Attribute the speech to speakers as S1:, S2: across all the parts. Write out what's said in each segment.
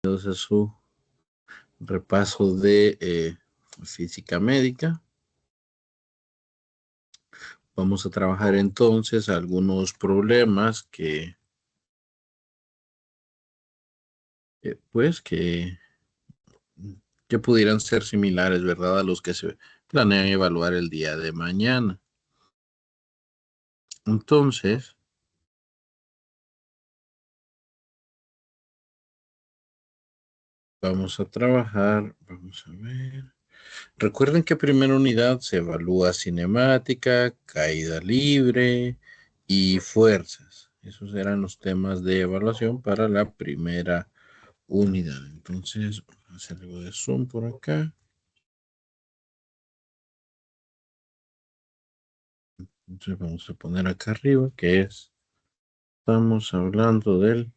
S1: bienvenidos a su repaso de física médica. Vamos a trabajar entonces algunos problemas pues que pudieran ser similares, ¿verdad? A los que se planean evaluar el día de mañana. Entonces, vamos a trabajar, vamos a ver. Recuerden que primera unidad se evalúa cinemática, caída libre y fuerzas. Esos eran los temas de evaluación para la primera unidad. Entonces, vamos a hacer algo de zoom por acá. Entonces, vamos a poner acá arriba estamos hablando del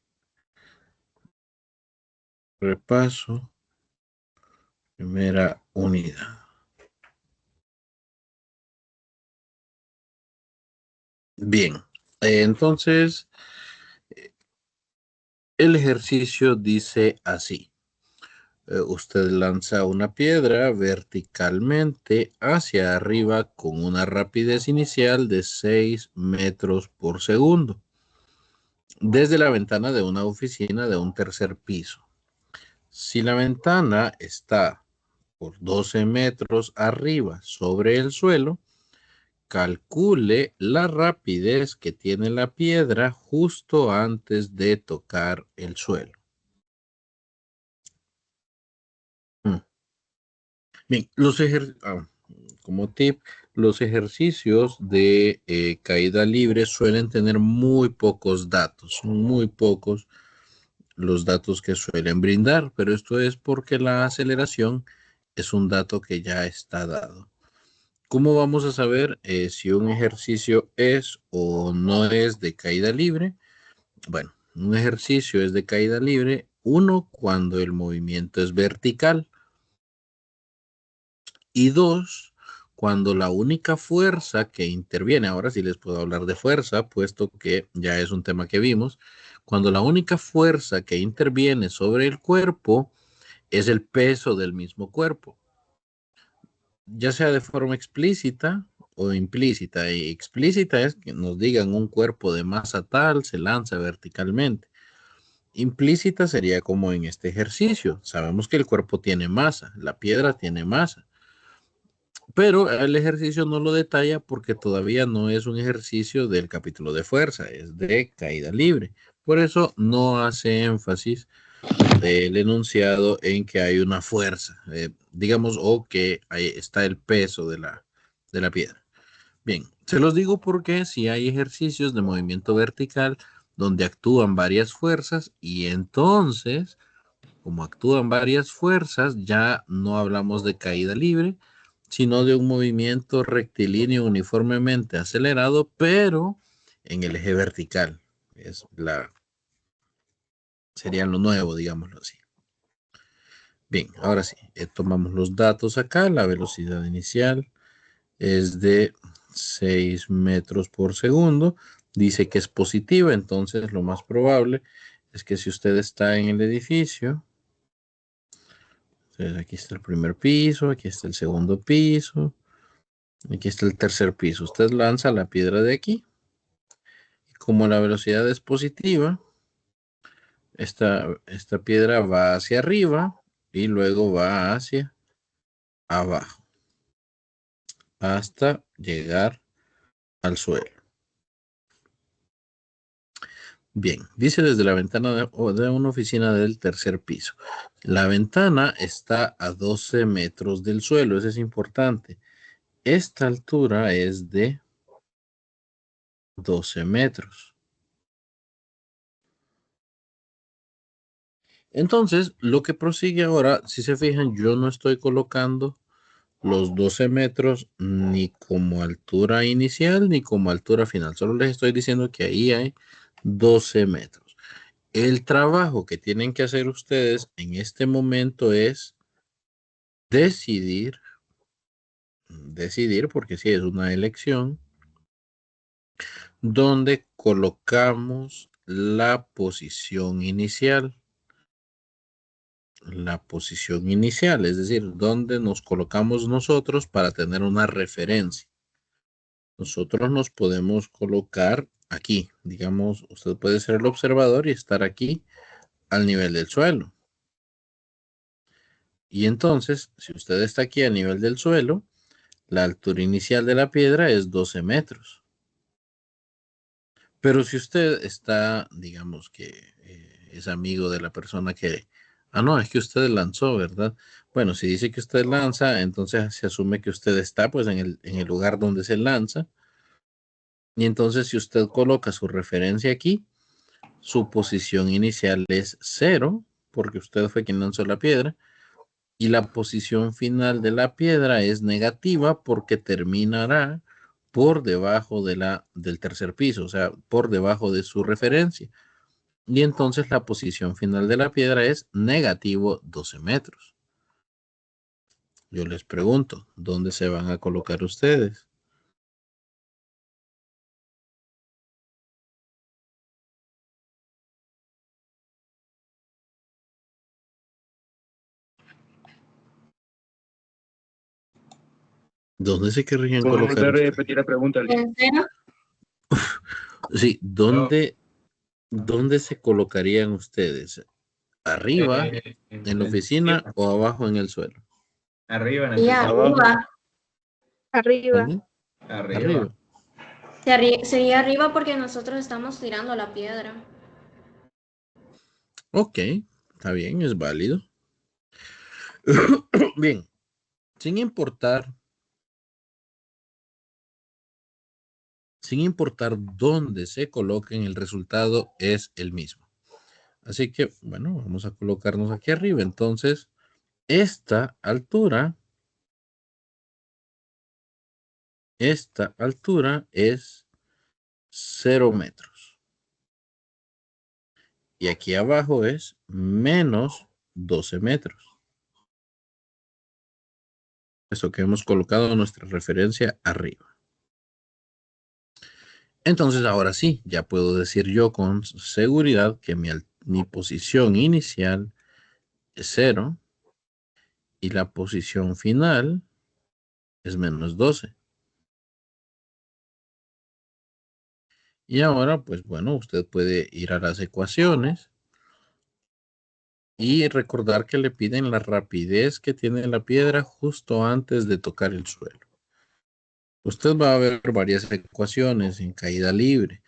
S1: repaso, primera unidad. Bien, entonces, el ejercicio dice así. Usted lanza una piedra verticalmente hacia arriba con una rapidez inicial de 6 metros por segundo desde la ventana de una oficina de un tercer piso. Si la ventana está por 12 metros arriba sobre el suelo, calcule la rapidez que tiene la piedra justo antes de tocar el suelo. Mm. Bien, como tip, los ejercicios de caída libre suelen tener muy pocos datos, son muy pocos los datos que suelen brindar, pero esto es porque la aceleración es un dato que ya está dado. ¿Cómo vamos a saber si un ejercicio es o no es de caída libre? Bueno, un ejercicio es de caída libre, uno, cuando el movimiento es vertical, y dos, cuando la única fuerza que interviene, ahora sí les puedo hablar de fuerza, puesto que ya es un tema que vimos, cuando la única fuerza que interviene sobre el cuerpo es el peso del mismo cuerpo, ya sea de forma explícita o implícita. Y explícita es que nos digan un cuerpo de masa tal se lanza verticalmente. Implícita sería como en este ejercicio. Sabemos que el cuerpo tiene masa, la piedra tiene masa, pero el ejercicio no lo detalla porque todavía no es un ejercicio del capítulo de fuerza, es de caída libre. Por eso no hace énfasis del enunciado en que hay una fuerza, digamos, o que ahí está el peso de la piedra. Bien, se los digo porque si hay ejercicios de movimiento vertical donde actúan varias fuerzas y entonces, como actúan varias fuerzas, ya no hablamos de caída libre, sino de un movimiento rectilíneo uniformemente acelerado, pero en el eje vertical. Es sería lo nuevo, digámoslo así. Bien, ahora sí, tomamos los datos acá. La velocidad inicial es de 6 metros por segundo. Dice que es positiva, entonces lo más probable es que si usted está en el edificio, entonces aquí está el primer piso, aquí está el segundo piso, aquí está el tercer piso. Usted lanza la piedra de aquí. Y como la velocidad es positiva, esta piedra va hacia arriba y luego va hacia abajo hasta llegar al suelo. Bien, dice desde la ventana de una oficina del tercer piso. La ventana está a 12 metros del suelo, eso es importante. Esta altura es de 12 metros. Entonces, lo que prosigue ahora, si se fijan, yo no estoy colocando los 12 metros ni como altura inicial ni como altura final. Solo les estoy diciendo que ahí hay 12 metros. El trabajo que tienen que hacer ustedes en este momento es decidir, porque si es una elección, donde colocamos la posición inicial. la posición inicial, es decir, dónde nos colocamos nosotros para tener una referencia. Nosotros nos podemos colocar aquí, digamos, usted puede ser el observador y estar aquí al nivel del suelo. Y entonces, si usted está aquí a nivel del suelo, la altura inicial de la piedra es 12 metros. Pero si usted está, digamos que es amigo de la persona que... Ah, no, es que usted lanzó, ¿verdad? Bueno, si dice que usted lanza, entonces se asume que usted está pues en el lugar donde se lanza. Y entonces si usted coloca su referencia aquí, su posición inicial es 0, porque usted fue quien lanzó la piedra. Y la posición final de la piedra es negativa porque terminará por debajo del tercer piso, o sea, por debajo de su referencia. Y entonces la posición final de la piedra es negativo 12 metros. Yo les pregunto, ¿dónde se van a colocar ustedes? ¿Dónde se querrían
S2: ¿Puedo
S1: colocar ustedes?
S2: repetir la pregunta?
S3: ¿En serio?
S1: Sí, ¿dónde se colocarían ustedes? ¿Arriba en la oficina o abajo en el suelo?
S2: Arriba en el
S3: Y
S2: piso.
S3: arriba.
S4: Arriba.
S1: ¿Dónde?
S2: Arriba.
S1: Arriba.
S3: Sería arriba porque nosotros estamos tirando la piedra.
S1: Ok, está bien, es válido. Bien, sin importar, sin importar dónde se coloquen, el resultado es el mismo. Así que, bueno, vamos a colocarnos aquí arriba. Entonces, esta altura es 0 metros. Y aquí abajo es menos 12 metros. Eso que hemos colocado nuestra referencia arriba. Entonces, ahora sí, ya puedo decir yo con seguridad que mi posición inicial es 0 y la posición final es menos 12. Y ahora, pues bueno, usted puede ir a las ecuaciones y recordar que le piden la rapidez que tiene la piedra justo antes de tocar el suelo. Usted va a ver varias ecuaciones en caída libre.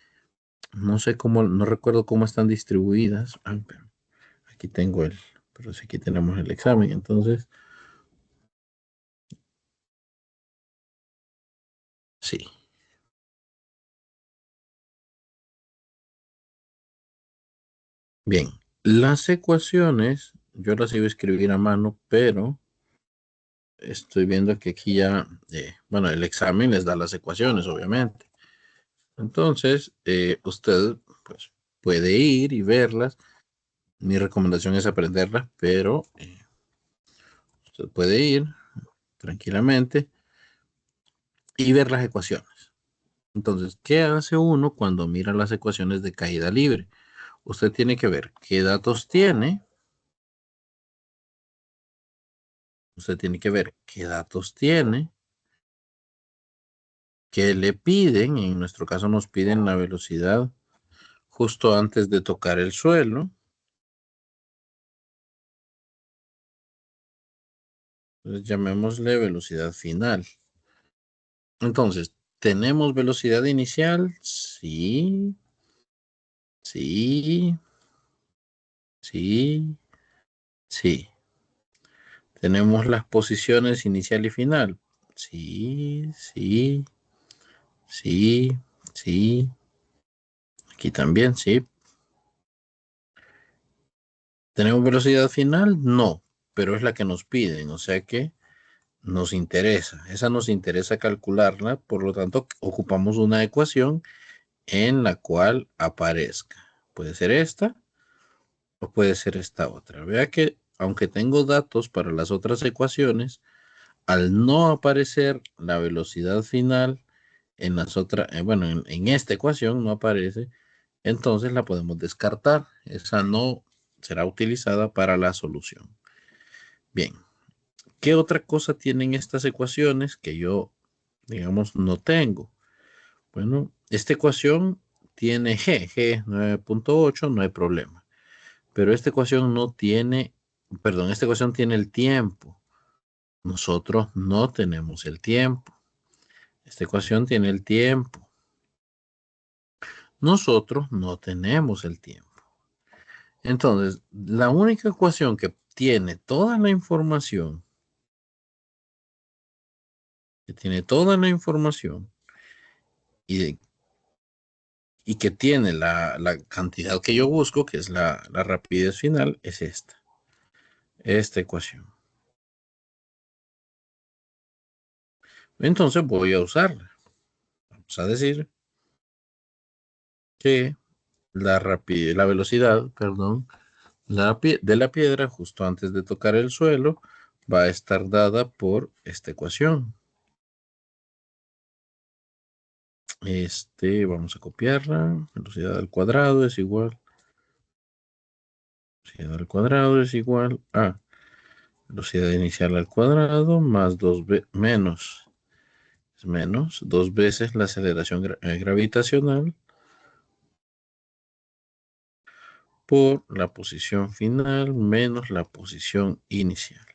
S1: No sé cómo, no recuerdo cómo están distribuidas. Pero aquí tengo pero sí, aquí tenemos el examen. Entonces, sí. Bien, las ecuaciones yo las iba a escribir a mano, pero estoy viendo que aquí ya, bueno, el examen les da las ecuaciones, obviamente. Entonces, usted pues puede ir y verlas. Mi recomendación es aprenderlas, pero usted puede ir tranquilamente y ver las ecuaciones. Entonces, ¿qué hace uno cuando mira las ecuaciones de caída libre? Usted tiene que ver qué datos tiene. Usted tiene que ver qué datos tiene, qué le piden. En nuestro caso nos piden la velocidad justo antes de tocar el suelo. Entonces, llamémosle velocidad final. Entonces, ¿tenemos velocidad inicial? Sí, sí, sí, sí. ¿Tenemos las posiciones inicial y final? Sí, sí, sí, sí. Aquí también, sí. ¿Tenemos velocidad final? No, pero es la que nos piden, o sea que nos interesa. Esa nos interesa calcularla, por lo tanto, ocupamos una ecuación en la cual aparezca. Puede ser esta o puede ser esta otra. Vea que aunque tengo datos para las otras ecuaciones, al no aparecer la velocidad final en las otras, bueno, en esta ecuación no aparece, entonces la podemos descartar. Esa no será utilizada para la solución. Bien, ¿qué otra cosa tienen estas ecuaciones que yo, digamos, no tengo? Bueno, esta ecuación tiene G 9.8, no hay problema. Pero esta ecuación no tiene, perdón, esta ecuación tiene el tiempo. Nosotros no tenemos el tiempo. Esta ecuación tiene el tiempo. Nosotros no tenemos el tiempo. Entonces, la única ecuación que tiene toda la información, y, y que tiene la cantidad que yo busco, que es la rapidez final, es esta ecuación. Entonces voy a usarla. Vamos a decir que la velocidad, perdón, de la piedra justo antes de tocar el suelo va a estar dada por esta ecuación. Vamos a copiarla. Velocidad al cuadrado es igual. Velocidad al cuadrado es igual a velocidad inicial al cuadrado más menos 2 veces la aceleración gravitacional por la posición final menos la posición inicial.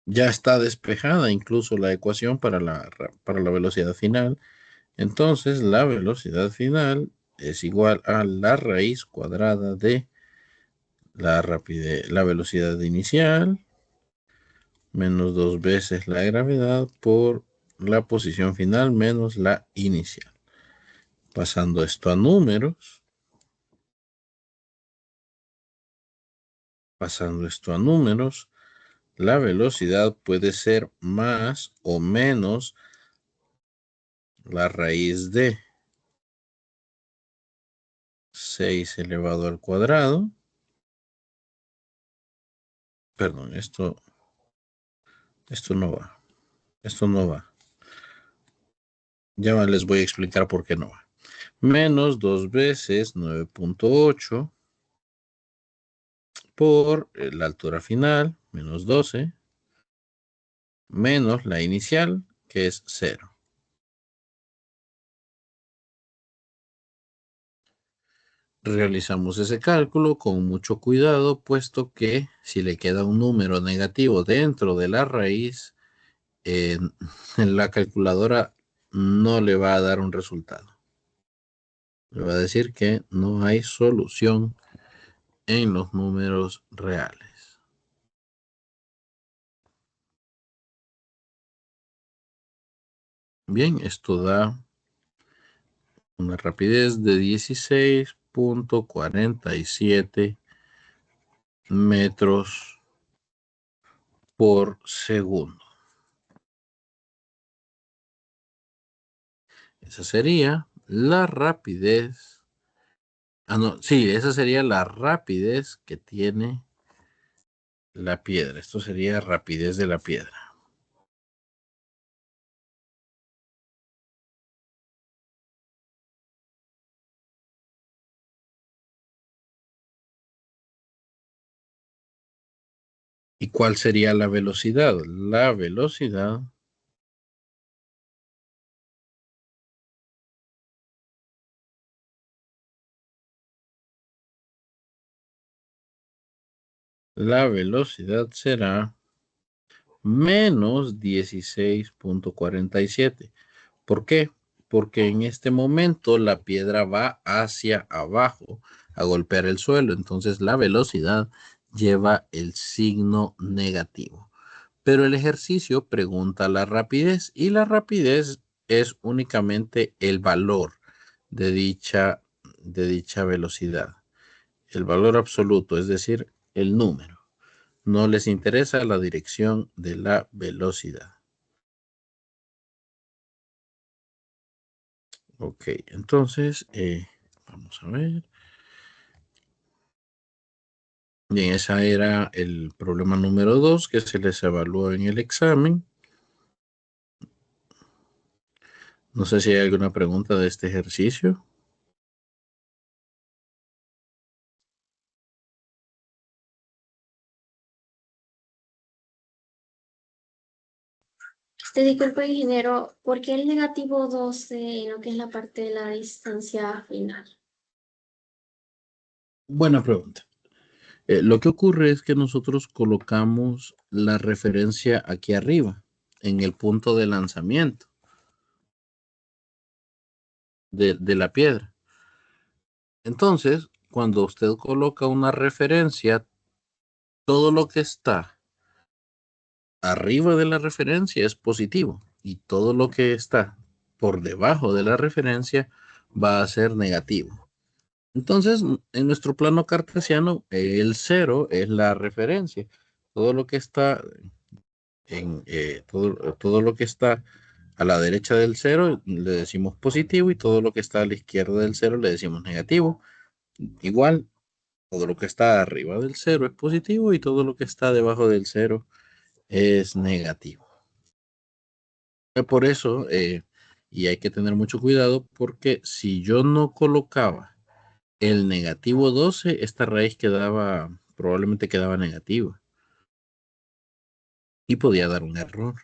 S1: Ya está despejada incluso la ecuación para la velocidad final. Entonces la velocidad final es igual a la raíz cuadrada de la velocidad inicial menos 2 veces la gravedad por la posición final menos la inicial. Pasando esto a números. La velocidad puede ser más o menos la raíz de 6 elevado al cuadrado. Perdón, esto no va. Esto no va. Ya les voy a explicar por qué no va. Menos 2 veces 9.8 por la altura final, menos 12, menos la inicial, que es 0. Realizamos ese cálculo con mucho cuidado, puesto que si le queda un número negativo dentro de la raíz, en la calculadora no le va a dar un resultado. Le va a decir que no hay solución en los números reales. Bien, esto da una rapidez de 16.47 metros por segundo. Esa sería la rapidez. No, sí, esa sería la rapidez que tiene la piedra. Esto sería rapidez de la piedra. ¿Y cuál sería la velocidad? La velocidad será menos 16.47. ¿Por qué? Porque en este momento la piedra va hacia abajo a golpear el suelo. Entonces la velocidad lleva el signo negativo. Pero el ejercicio pregunta la rapidez y la rapidez es únicamente el valor de dicha velocidad. El valor absoluto, es decir, el número. No les interesa la dirección de la velocidad. Ok, entonces, vamos a ver. Bien, ese era el problema número 2 que se les evaluó en el examen. No sé si hay alguna pregunta de este ejercicio.
S3: Disculpe, ingeniero, ¿por qué el negativo 12 en lo que es la parte de la distancia final?
S1: Buena pregunta. Lo que ocurre es que nosotros colocamos la referencia aquí arriba, en el punto de lanzamiento de la piedra. Entonces, cuando usted coloca una referencia, todo lo que está arriba de la referencia es positivo y todo lo que está por debajo de la referencia va a ser negativo. Entonces, en nuestro plano cartesiano, el cero es la referencia. Todo lo que está todo lo que está a la derecha del cero le decimos positivo y todo lo que está a la izquierda del cero le decimos negativo. Igual, todo lo que está arriba del cero es positivo y todo lo que está debajo del cero es negativo. Por eso, y hay que tener mucho cuidado porque si yo no colocaba el negativo 12, esta raíz probablemente quedaba negativa y podía dar un error.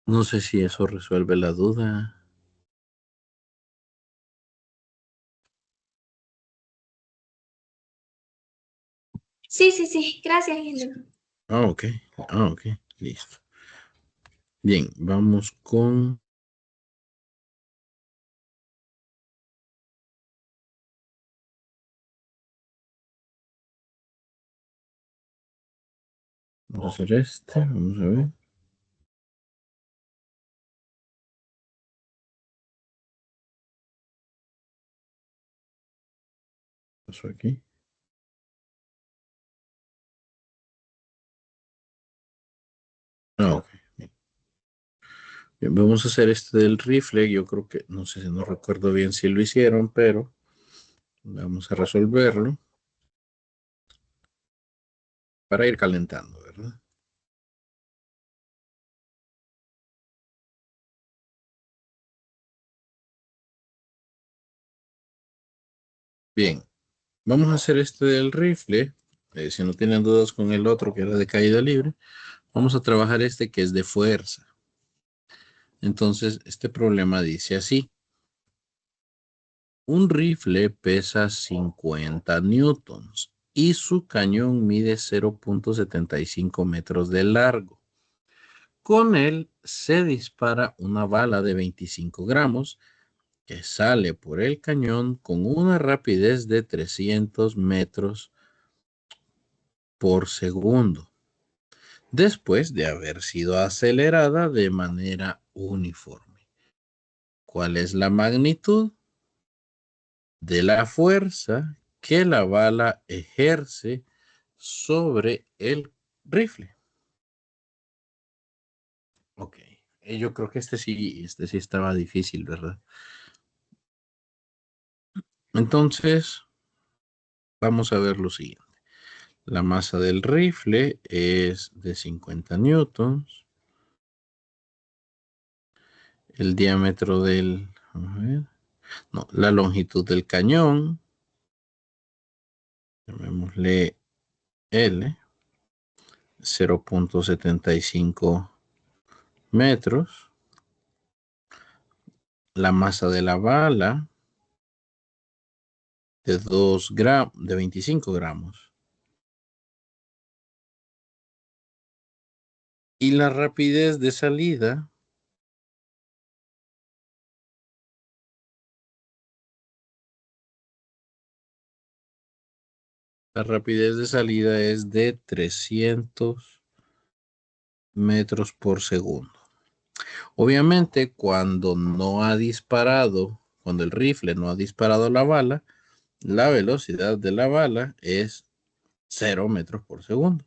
S1: No sé si eso resuelve la duda.
S3: Sí, sí, sí. Gracias, ingeniero.
S1: Ok. Ok, listo. Bien, vamos con... Vamos a hacer vamos a ver. ¿Qué pasó aquí? Ok. Bien, vamos a hacer del rifle. Yo creo que, no sé si no recuerdo bien si lo hicieron, pero vamos a resolverlo para ir calentando, ¿verdad? Bien, vamos a hacer del rifle. Si no tienen dudas con el otro que era de caída libre, vamos a trabajar que es de fuerza. Entonces, este problema dice así. Un rifle pesa 50 newtons y su cañón mide 0.75 metros de largo. Con él se dispara una bala de 25 gramos que sale por el cañón con una rapidez de 300 metros por segundo, después de haber sido acelerada de manera uniforme. ¿Cuál es la magnitud de la fuerza que la bala ejerce sobre el rifle? Ok, yo creo que este sí estaba difícil, ¿verdad? Entonces, vamos a ver lo siguiente. La masa del rifle es de 50 newtons. El diámetro vamos a ver, no, la longitud del cañón, llamémosle L, 0.75 metros. La masa de la bala de 2 gramos, de 25 gramos. Y la rapidez de salida es de 300 metros por segundo. Obviamente, cuando el rifle no ha disparado la bala, la velocidad de la bala es 0 metros por segundo.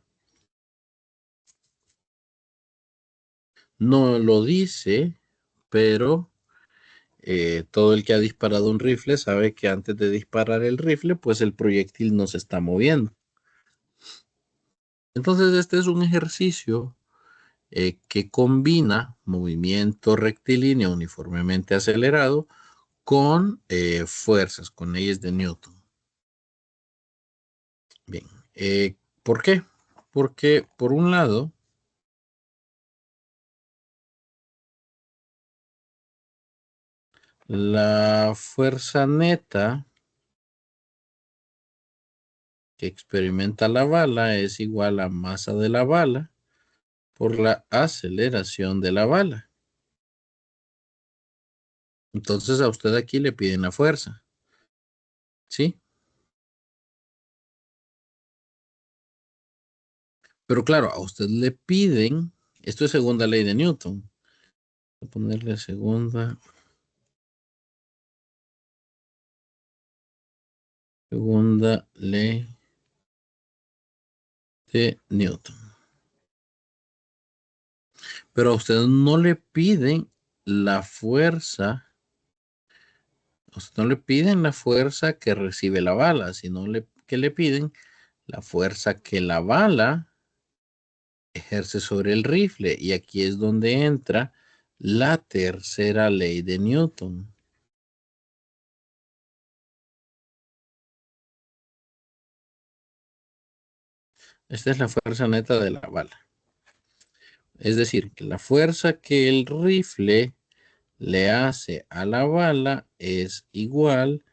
S1: No lo dice, pero todo el que ha disparado un rifle sabe que antes de disparar el rifle, pues el proyectil no se está moviendo. Entonces, este es un ejercicio que combina movimiento rectilíneo uniformemente acelerado con fuerzas, con leyes de Newton. Bien, ¿Por qué? Porque por un lado, la fuerza neta que experimenta la bala es igual a masa de la bala por la aceleración de la bala. Entonces a usted aquí le piden la fuerza. ¿Sí? Pero claro, a usted le piden, esto es segunda ley de Newton. Voy a ponerle segunda ley de Newton. Pero a usted no le piden la fuerza, a usted no le piden la fuerza que recibe la bala, sino que le piden la fuerza que la bala ejerce sobre el rifle. Y aquí es donde entra la tercera ley de Newton. Esta es la fuerza neta de la bala. Es decir, que la fuerza que el rifle le hace a la bala es igual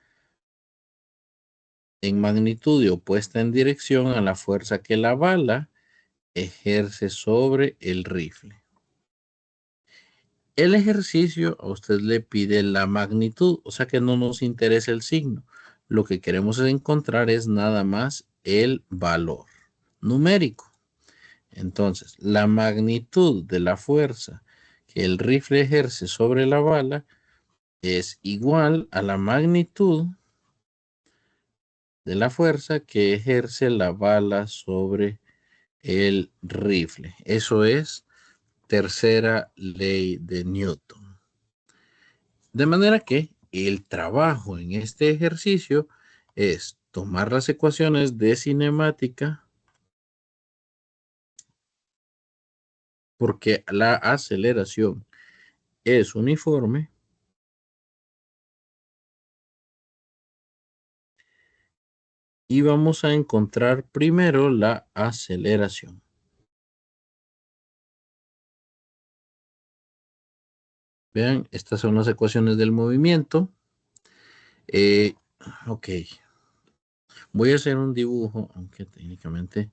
S1: en magnitud y opuesta en dirección a la fuerza que la bala ejerce sobre el rifle. El ejercicio a usted le pide la magnitud, o sea que no nos interesa el signo. Lo que queremos encontrar es nada más el valor numérico. Entonces, la magnitud de la fuerza que el rifle ejerce sobre la bala es igual a la magnitud de la fuerza que ejerce la bala sobre el rifle. Eso es tercera ley de Newton. De manera que el trabajo en este ejercicio es tomar las ecuaciones de cinemática, porque la aceleración es uniforme, y vamos a encontrar primero la aceleración. Vean, estas son las ecuaciones del movimiento. Ok. Voy a hacer un dibujo, aunque técnicamente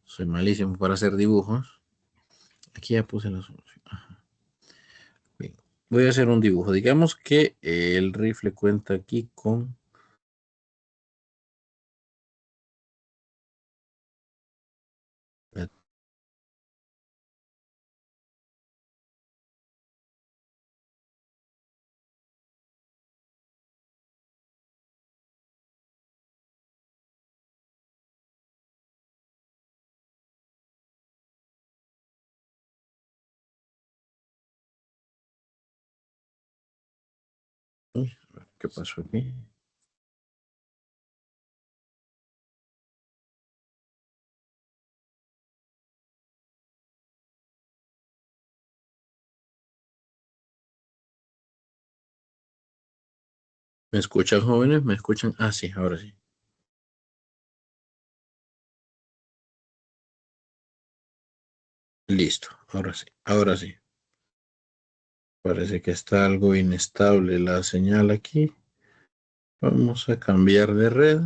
S1: soy malísimo para hacer dibujos. Aquí ya puse la solución. Ajá. Bien. Voy a hacer un dibujo. Digamos que el rifle cuenta aquí con... Uy, ¿qué pasó aquí? ¿Me escuchan, jóvenes? ¿Me escuchan? Ah, sí, ahora sí. Listo, ahora sí, ahora sí. Parece que está algo inestable la señal aquí. Vamos a cambiar de red.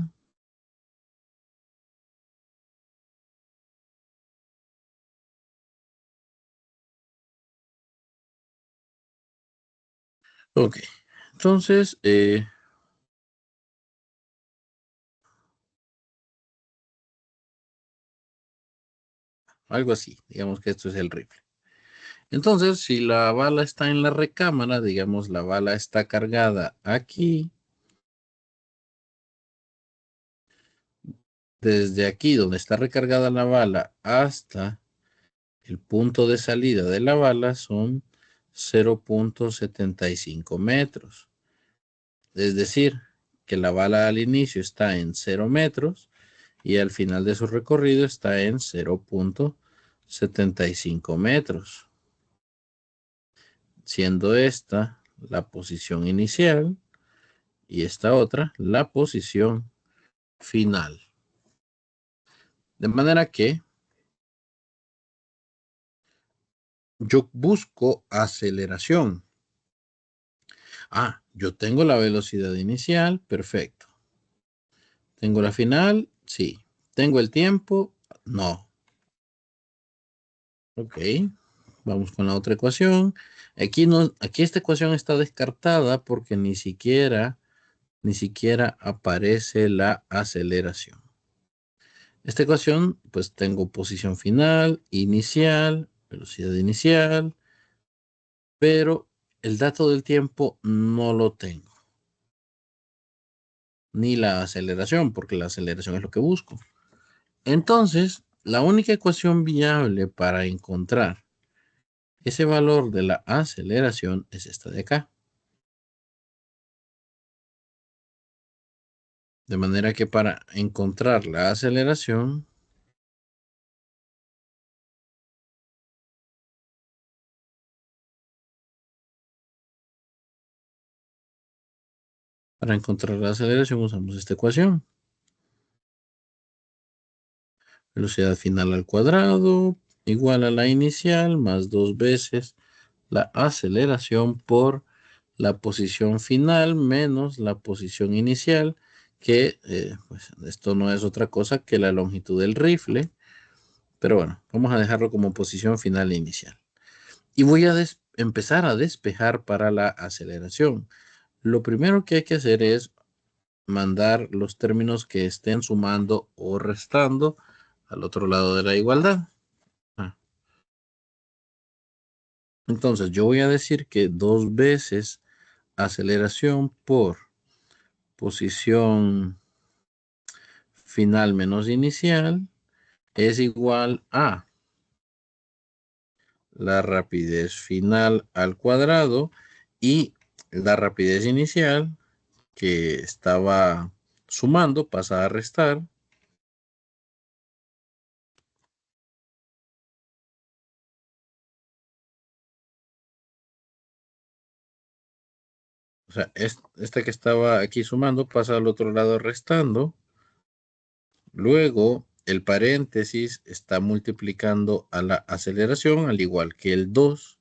S1: Ok, entonces, algo así, digamos que esto es el rifle. Entonces, si la bala está en la recámara, digamos la bala está cargada aquí, desde aquí donde está recargada la bala hasta el punto de salida de la bala son 0.75 metros. Es decir, que la bala al inicio está en 0 metros y al final de su recorrido está en 0.75 metros, siendo esta la posición inicial y esta otra la posición final. De manera que yo busco aceleración. Yo tengo la velocidad inicial, perfecto. ¿Tengo la final? Sí. ¿Tengo el tiempo? No. Ok. Vamos con la otra ecuación. Aquí, no, aquí esta ecuación está descartada porque ni siquiera aparece la aceleración. Esta ecuación, pues tengo posición final, inicial, velocidad inicial, pero el dato del tiempo no lo tengo. Ni la aceleración, porque la aceleración es lo que busco. Entonces, la única ecuación viable para encontrar ese valor de la aceleración es esta de acá. De manera que para encontrar la aceleración, usamos esta ecuación. Velocidad final al cuadrado igual a la inicial más 2 veces la aceleración por la posición final menos la posición inicial, que pues esto no es otra cosa que la longitud del rifle. Pero bueno, vamos a dejarlo como posición final inicial. Y voy a empezar a despejar para la aceleración. Lo primero que hay que hacer es mandar los términos que estén sumando o restando al otro lado de la igualdad. Entonces yo voy a decir que 2 veces aceleración por posición final menos inicial es igual a la rapidez final al cuadrado y la rapidez inicial que estaba sumando pasa a restar. O sea, este que estaba aquí sumando pasa al otro lado restando. Luego, el paréntesis está multiplicando a la aceleración, al igual que el 2.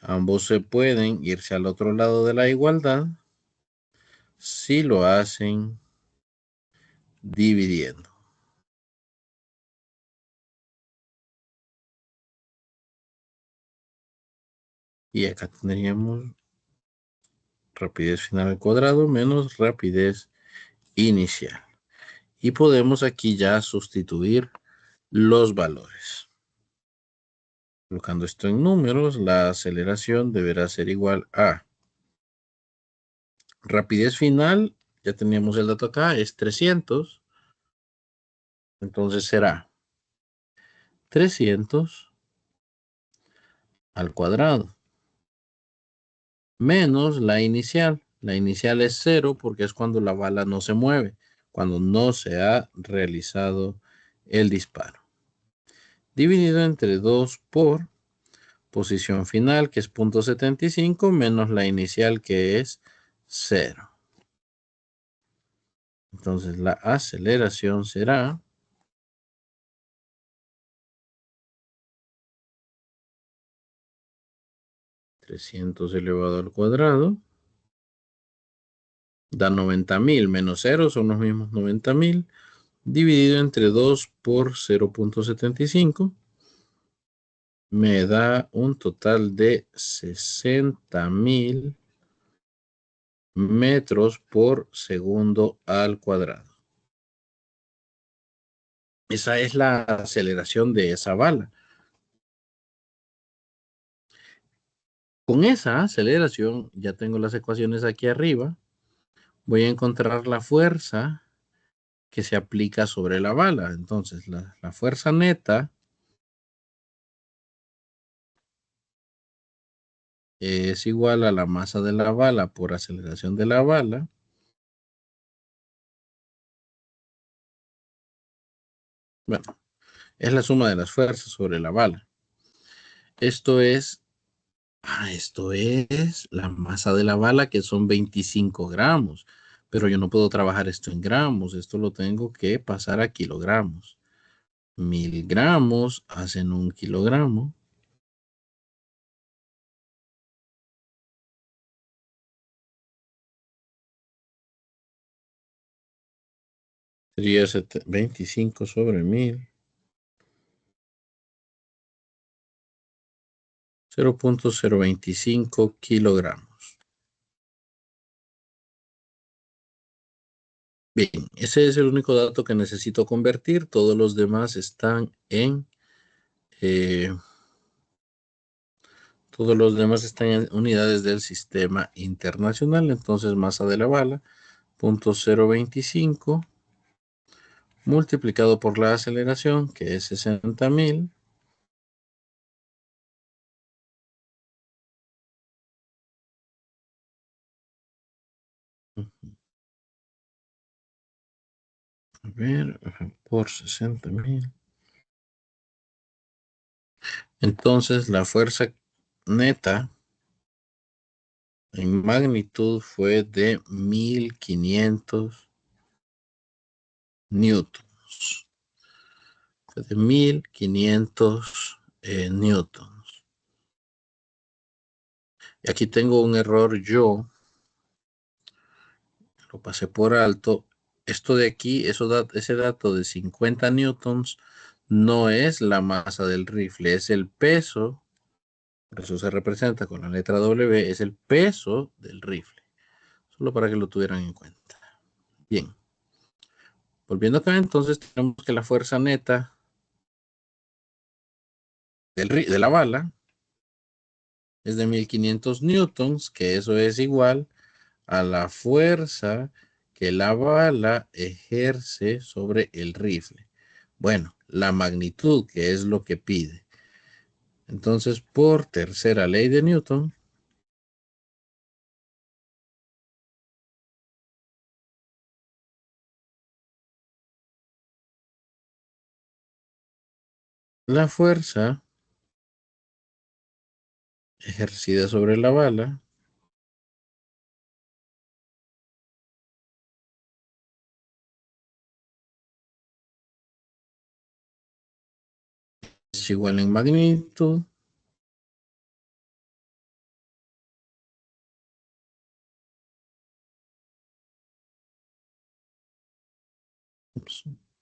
S1: Ambos se pueden irse al otro lado de la igualdad si lo hacen dividiendo. Y acá tendríamos rapidez final al cuadrado menos rapidez inicial. Y podemos aquí ya sustituir los valores. Colocando esto en números, la aceleración deberá ser igual a rapidez final, ya teníamos el dato acá, es 300. Entonces será 300 al cuadrado menos la inicial. La inicial es 0 porque es cuando la bala no se mueve, cuando no se ha realizado el disparo. Dividido entre 2 por posición final, que es 0.75, menos la inicial, que es 0. Entonces la aceleración será 300 elevado al cuadrado. Da 90.000 menos 0 son los mismos 90.000. Dividido entre 2 por 0.75. Me da un total de 60.000 metros por segundo al cuadrado. Esa es la aceleración de esa bala. Con esa aceleración, ya tengo las ecuaciones aquí arriba. Voy a encontrar la fuerza que se aplica sobre la bala. Entonces, la fuerza neta es igual a la masa de la bala por aceleración de la bala. Bueno, es la suma de las fuerzas sobre la bala. Esto es la masa de la bala, que son 25 gramos. Pero yo no puedo trabajar esto en gramos. Esto lo tengo que pasar a kilogramos. 1000 gramos hacen 1 kilogramo. Sería 25 sobre 1000. 0.025 kilogramos. Bien, ese es el único dato que necesito convertir. Todos los demás están en unidades del sistema internacional. Entonces, masa de la bala, 0.025 multiplicado por la aceleración, que es 60.000. A ver, por 60.000. Entonces, la fuerza neta en magnitud fue de 1500 newtons. Fue de 1500 newtons. Y aquí tengo un error yo. Lo pasé por alto. Esto de aquí, ese dato de 50 newtons no es la masa del rifle, es el peso. Por eso se representa con la letra W, es el peso del rifle. Solo para que lo tuvieran en cuenta. Bien. Volviendo acá, entonces tenemos que la fuerza neta de la bala es de 1500 newtons, que eso es igual a la fuerza que la bala ejerce sobre el rifle. Bueno, la magnitud, que es lo que pide. Entonces, por tercera ley de Newton, la fuerza ejercida sobre la bala es igual en magnitud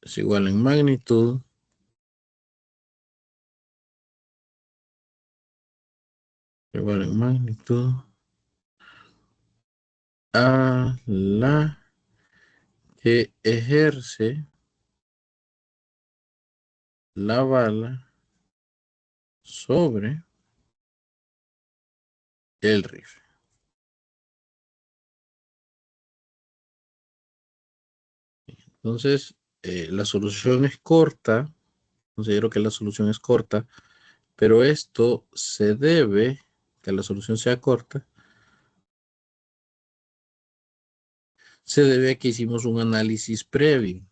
S1: es igual en magnitud a la que ejerce la bala sobre el rifle. Entonces, la solución es corta. Considero que la solución es corta, pero esto se debe, que la solución sea corta, se debe a que hicimos un análisis previo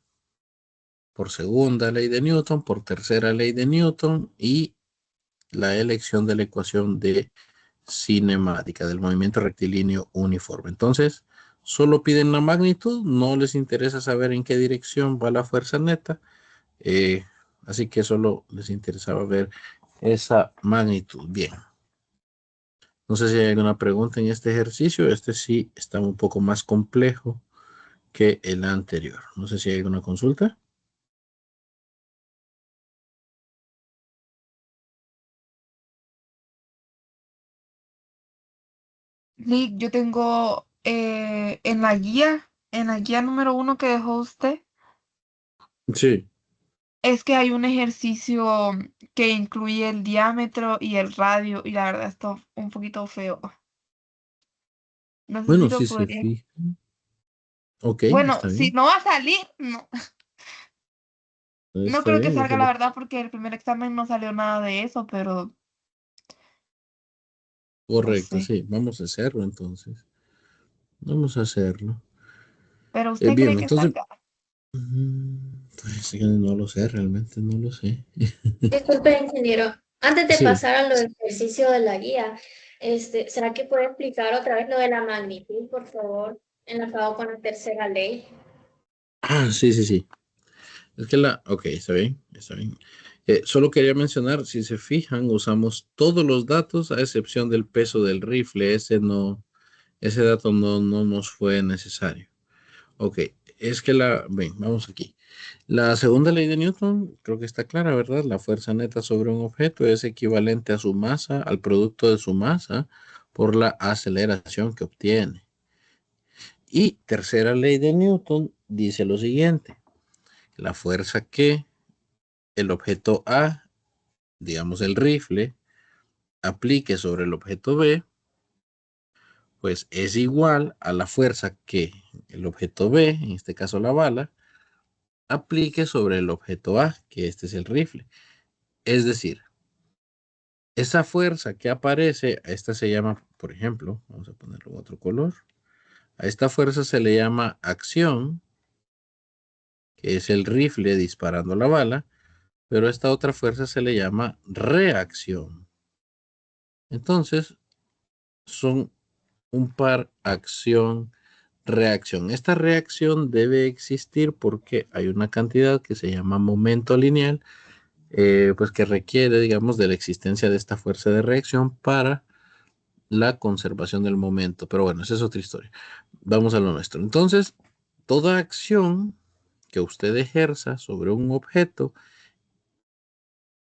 S1: por segunda ley de Newton, por tercera ley de Newton y la elección de la ecuación de cinemática del movimiento rectilíneo uniforme. Entonces, solo piden la magnitud, no les interesa saber en qué dirección va la fuerza neta, así que solo les interesaba ver esa magnitud. Bien. No sé si hay alguna pregunta en este ejercicio. Este sí está un poco más complejo que el anterior. No sé si hay alguna consulta.
S4: Lick, yo tengo en la guía número 1 que dejó usted,
S1: Sí.
S4: es que hay un ejercicio que incluye el diámetro y el radio, y la verdad está un poquito feo. No sé si
S1: Bueno,
S4: lo
S1: si se
S4: podría.
S1: fija. Ok,
S4: Bueno,
S1: está
S4: si
S1: bien.
S4: no va a salir, no, no
S1: Está
S4: creo que
S1: bien.
S4: salga la verdad porque el primer examen no salió nada de eso, pero no
S1: Correcto,
S4: sé.
S1: sí. Vamos a hacerlo entonces. Vamos a hacerlo.
S4: Pero usted cree
S1: Bien,
S4: que
S1: entonces.
S4: salga.
S1: Pues sí, no lo sé, realmente no lo sé.
S3: Disculpe, ingeniero. Antes de
S1: Sí.
S3: pasar a lo del ejercicio de la guía, ¿será que puede explicar otra vez lo de la magnitud, por favor, enlazado con la tercera ley?
S1: Sí, sí, sí. Es que ok, está bien, está bien. Solo quería mencionar, si se fijan, usamos todos los datos a excepción del peso del rifle. Ese dato no nos fue necesario. Ok, es que ven, vamos aquí. La segunda ley de Newton creo que está clara, ¿verdad? La fuerza neta sobre un objeto es equivalente a su masa, al producto de su masa, por la aceleración que obtiene. Y tercera ley de Newton dice lo siguiente: la fuerza que el objeto A, digamos el rifle, aplique sobre el objeto B, pues es igual a la fuerza que el objeto B, en este caso la bala, aplique sobre el objeto A, que este es el rifle. Es decir, esa fuerza que aparece, a esta se llama, por ejemplo, vamos a ponerlo en otro color, a esta fuerza se le llama acción, que es el rifle disparando la bala, pero a esta otra fuerza se le llama reacción. Entonces, son un par acción-reacción. Esta reacción debe existir porque hay una cantidad que se llama momento lineal, pues que requiere, digamos, de la existencia de esta fuerza de reacción para la conservación del momento. Pero bueno, esa es otra historia. Vamos a lo nuestro. Entonces, toda acción que usted ejerza sobre un objeto,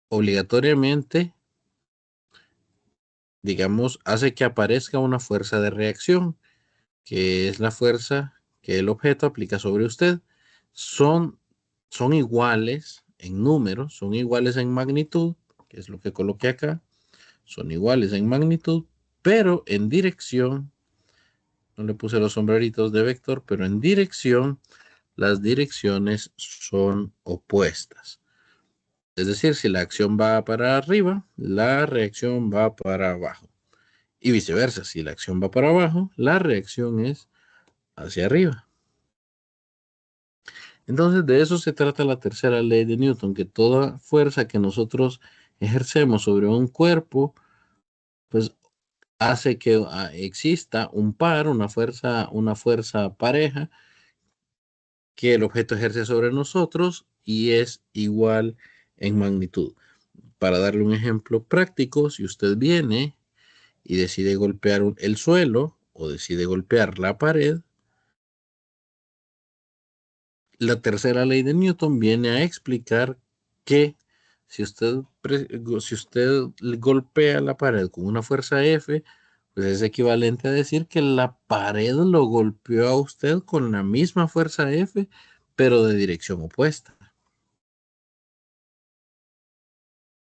S1: obligatoriamente, digamos, hace que aparezca una fuerza de reacción, que es la fuerza que el objeto aplica sobre usted. Son, son iguales en números, son iguales en magnitud, que es lo que coloqué acá, son iguales en magnitud, pero en dirección, no le puse los sombreritos de vector, pero en dirección, las direcciones son opuestas. Es decir, si la acción va para arriba, la reacción va para abajo. Y viceversa, si la acción va para abajo, la reacción es hacia arriba. Entonces, de eso se trata la tercera ley de Newton, que toda fuerza que nosotros ejercemos sobre un cuerpo, pues hace que exista un par, una fuerza pareja que el objeto ejerce sobre nosotros y es igual en magnitud. Para darle un ejemplo práctico, si usted viene y decide golpear el suelo o decide golpear la pared, la tercera ley de Newton viene a explicar que si usted golpea la pared con una fuerza F, pues es equivalente a decir que la pared lo golpeó a usted con la misma fuerza F, pero de dirección opuesta.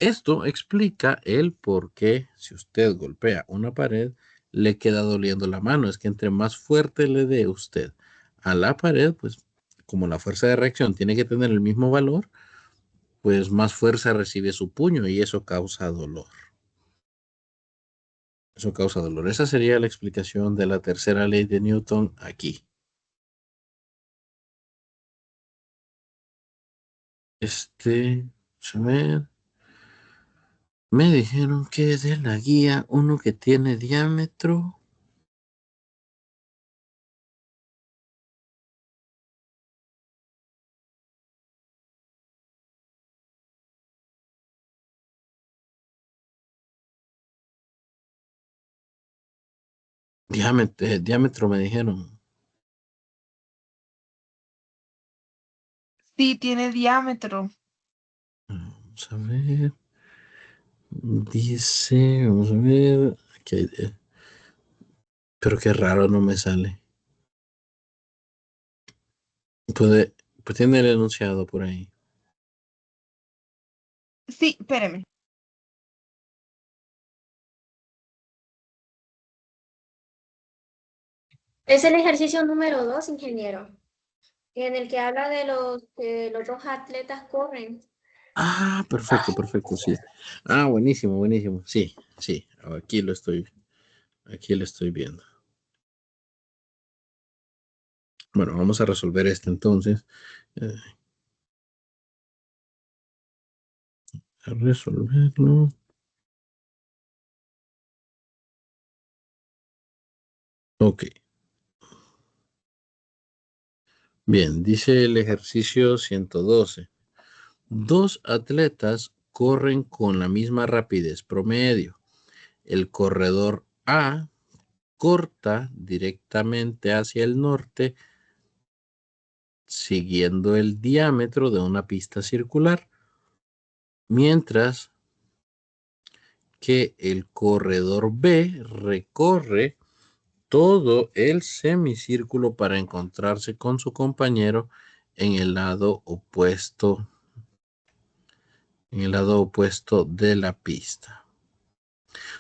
S1: Esto explica el por qué si usted golpea una pared, le queda doliendo la mano. Es que entre más fuerte le dé usted a la pared, pues como la fuerza de reacción tiene que tener el mismo valor, pues más fuerza recibe su puño y eso causa dolor. Eso causa dolor. Esa sería la explicación de la tercera ley de Newton aquí. A ver, me dijeron que de la guía uno que tiene diámetro. Diámetro me dijeron.
S4: Sí, tiene diámetro.
S1: Vamos a ver. Dice, vamos a ver. Pero qué raro, no me sale. Pues tiene el enunciado por ahí.
S4: Sí, espéreme.
S3: Es el ejercicio número 2, ingeniero, en el que habla de los que los dos atletas corren.
S1: Ah, perfecto, perfecto, sí. Ah, buenísimo, buenísimo. Sí, sí, aquí lo estoy viendo. Bueno, vamos a resolver este entonces. Eh, a resolverlo. Ok. Bien, dice el ejercicio 112. Dos atletas corren con la misma rapidez promedio. El corredor A corta directamente hacia el norte siguiendo el diámetro de una pista circular, mientras que el corredor B recorre todo el semicírculo para encontrarse con su compañero en el lado opuesto, de la pista.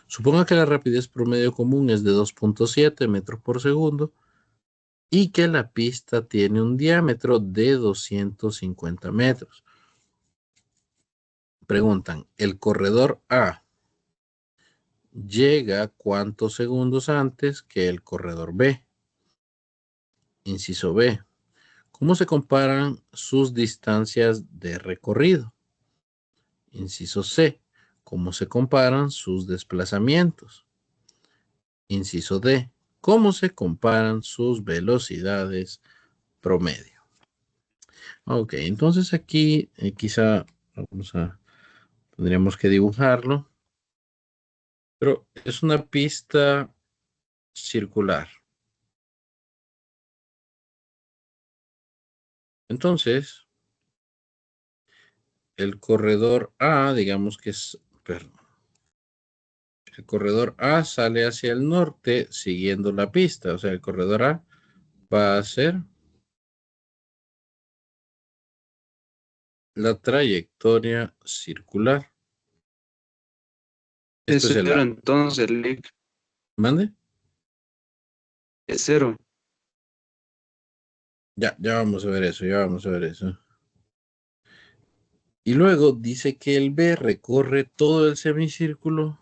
S1: Suponga que la rapidez promedio común es de 2.7 metros por segundo y que la pista tiene un diámetro de 250 metros. Preguntan, ¿el corredor A llega cuántos segundos antes que el corredor B? Inciso B. ¿Cómo se comparan sus distancias de recorrido? Inciso C. ¿Cómo se comparan sus desplazamientos? Inciso D. ¿Cómo se comparan sus velocidades promedio? Ok, entonces aquí quizá tendríamos que dibujarlo, pero es una pista circular. Entonces, el corredor A, digamos que es, perdón, el corredor A sale hacia el norte siguiendo la pista, o sea, el corredor A va a ser la trayectoria circular. Esto
S5: Es
S1: es el
S5: cero
S1: A.
S5: entonces, Lick.
S1: ¿Mande?
S5: Es cero.
S1: Ya vamos a ver eso, ya vamos a ver eso. Y luego dice que el B recorre todo el semicírculo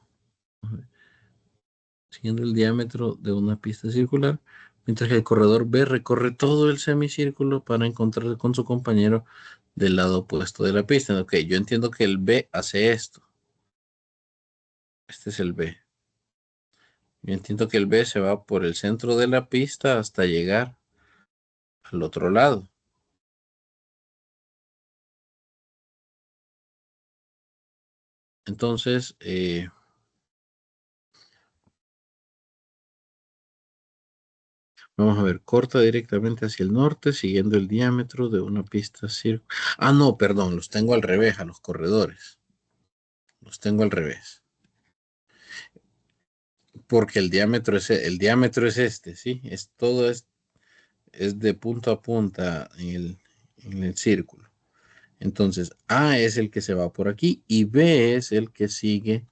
S1: siguiendo el diámetro de una pista circular, mientras que el corredor B recorre todo el semicírculo para encontrarse con su compañero del lado opuesto de la pista. Ok, yo entiendo que el B hace esto. Este es el B. Yo entiendo que el B se va por el centro de la pista hasta llegar al otro lado. Entonces, vamos a ver, corta directamente hacia el norte, siguiendo el diámetro de una pista circular. Ah, no, perdón, los tengo al revés, a los corredores. Los tengo al revés. Porque el diámetro es este, ¿sí? Es de punta a punta en el círculo. Entonces, A es el que se va por aquí y B es el que sigue.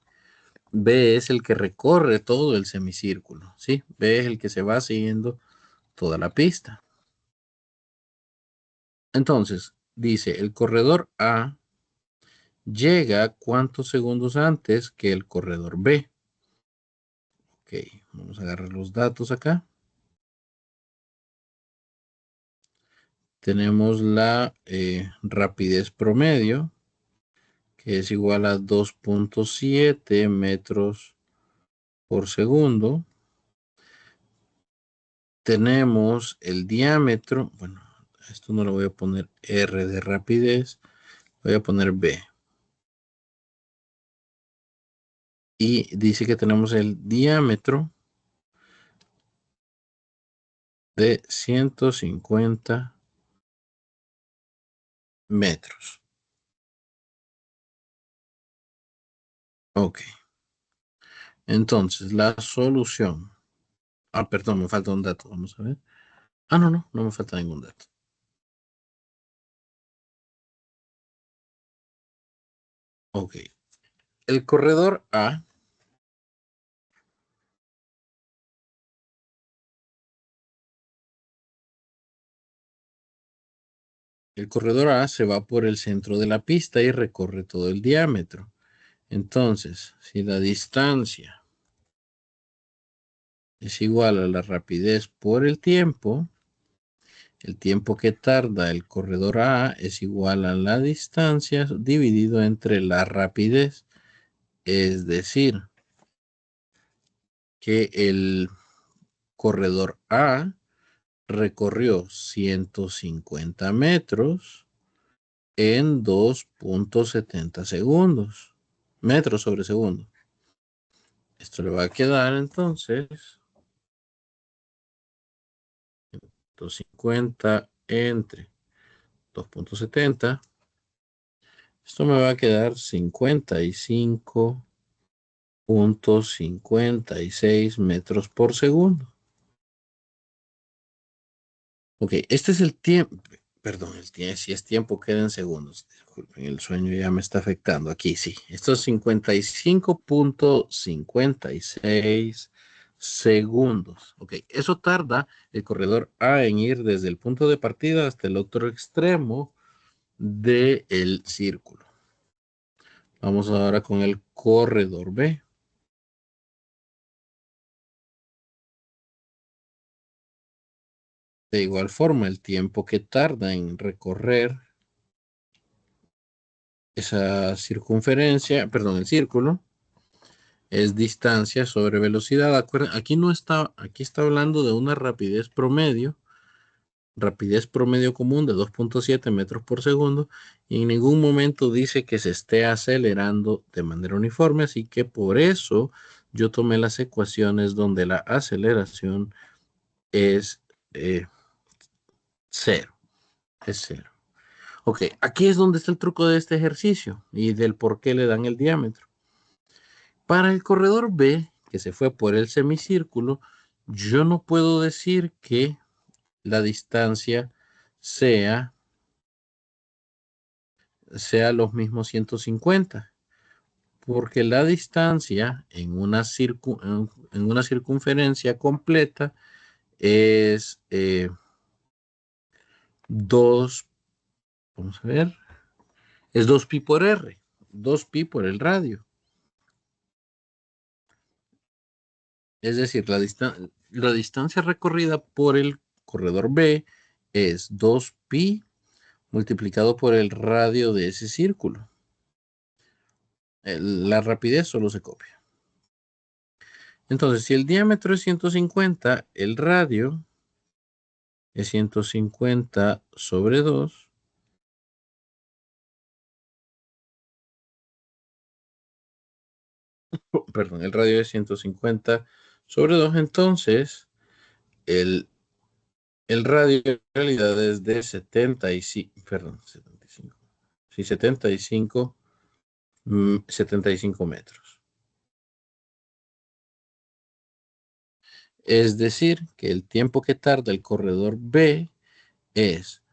S1: B es el que recorre todo el semicírculo, ¿sí? B es el que se va siguiendo toda la pista. Entonces, dice, el corredor A llega cuántos segundos antes que el corredor B. Ok, vamos a agarrar los datos acá. Tenemos la rapidez promedio, que es igual a 2.7 metros por segundo. Tenemos el diámetro, bueno, esto no lo voy a poner R de rapidez, voy a poner B. Y dice que tenemos el diámetro de 150 metros. Ok. Entonces, la solución. Ah, perdón, me falta un dato. Vamos a ver. Ah, no me falta ningún dato. Ok. El corredor A se va por el centro de la pista y recorre todo el diámetro. Entonces, si la distancia es igual a la rapidez por el tiempo que tarda el corredor A es igual a la distancia dividido entre la rapidez. Es decir, que el corredor A recorrió 150 metros en 2.70 segundos. Metros sobre segundo. Esto le va a quedar entonces 150 entre 2.70. Esto me va a quedar 55.56 metros por segundo. Ok, este es el tiempo. Perdón, si es tiempo queda en segundos. Disculpen, el sueño ya me está afectando. Aquí sí. Esto es 55.56 segundos. Ok, eso tarda el corredor A en ir desde el punto de partida hasta el otro extremo del círculo. Vamos ahora con el corredor B. De igual forma, el tiempo que tarda en recorrer esa circunferencia, perdón, el círculo, es distancia sobre velocidad. Aquí no está, aquí está hablando de una rapidez promedio común de 2.7 metros por segundo, y en ningún momento dice que se esté acelerando de manera uniforme, así que por eso yo tomé las ecuaciones donde la aceleración es cero, es cero. Ok, aquí es donde está el truco de este ejercicio y del por qué le dan el diámetro. Para el corredor B, que se fue por el semicírculo, yo no puedo decir que la distancia sea los mismos 150, porque la distancia en una circunferencia completa es 2, vamos a ver, es 2pi por r, 2pi por el radio. Es decir, la distancia recorrida por el corredor B es 2pi multiplicado por el radio de ese círculo. La rapidez solo se copia. Entonces, si el diámetro es 150, el radio es 150 sobre 2. Perdón, el radio es 150 sobre 2. Entonces, el radio en realidad es de 75, perdón, 75. Sí, 75 metros. Es decir, que el tiempo que tarda el corredor B es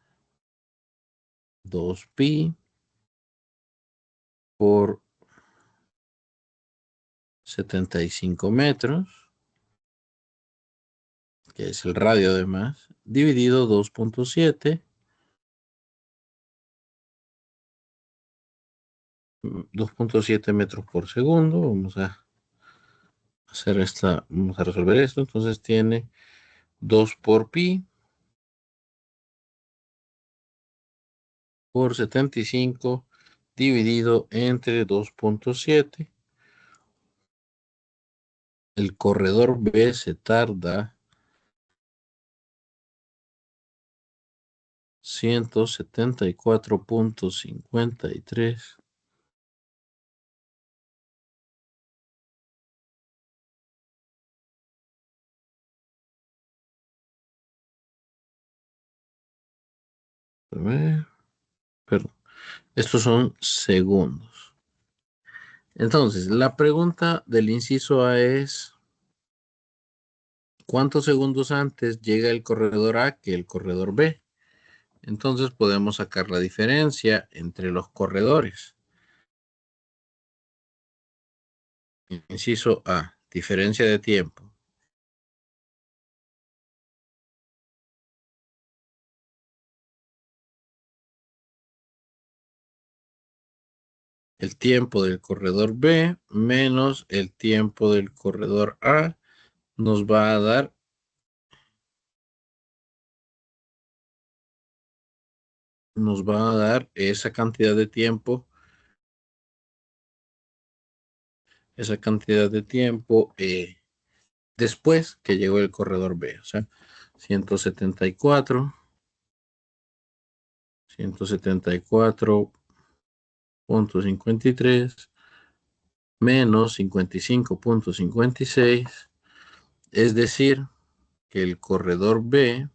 S1: 2pi por 75 metros, que es el radio además, dividido 2.7, 2.7 metros por segundo. Vamos a hacer vamos a resolver esto. Entonces tiene 2 por pi por 75 dividido entre 2.7. El corredor B se tarda 174.53. Perdón, estos son segundos. Entonces, la pregunta del inciso A es: ¿cuántos segundos antes llega el corredor A que el corredor B? Entonces podemos sacar la diferencia entre los corredores. Inciso A, diferencia de tiempo. El tiempo del corredor B menos el tiempo del corredor A nos va a dar esa cantidad de tiempo, después que llegó el corredor B. O sea, 174. 174.53 menos 55.56, es decir, que el corredor B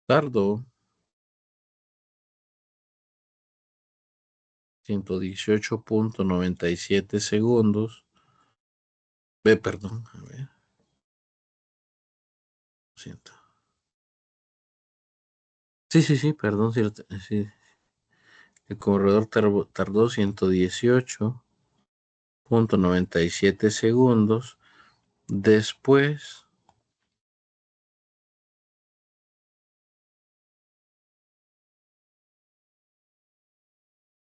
S1: tardó 118.97 segundos. Perdón, a ver. Siento. Sí, perdón, sí. El corredor tardó 118.97 segundos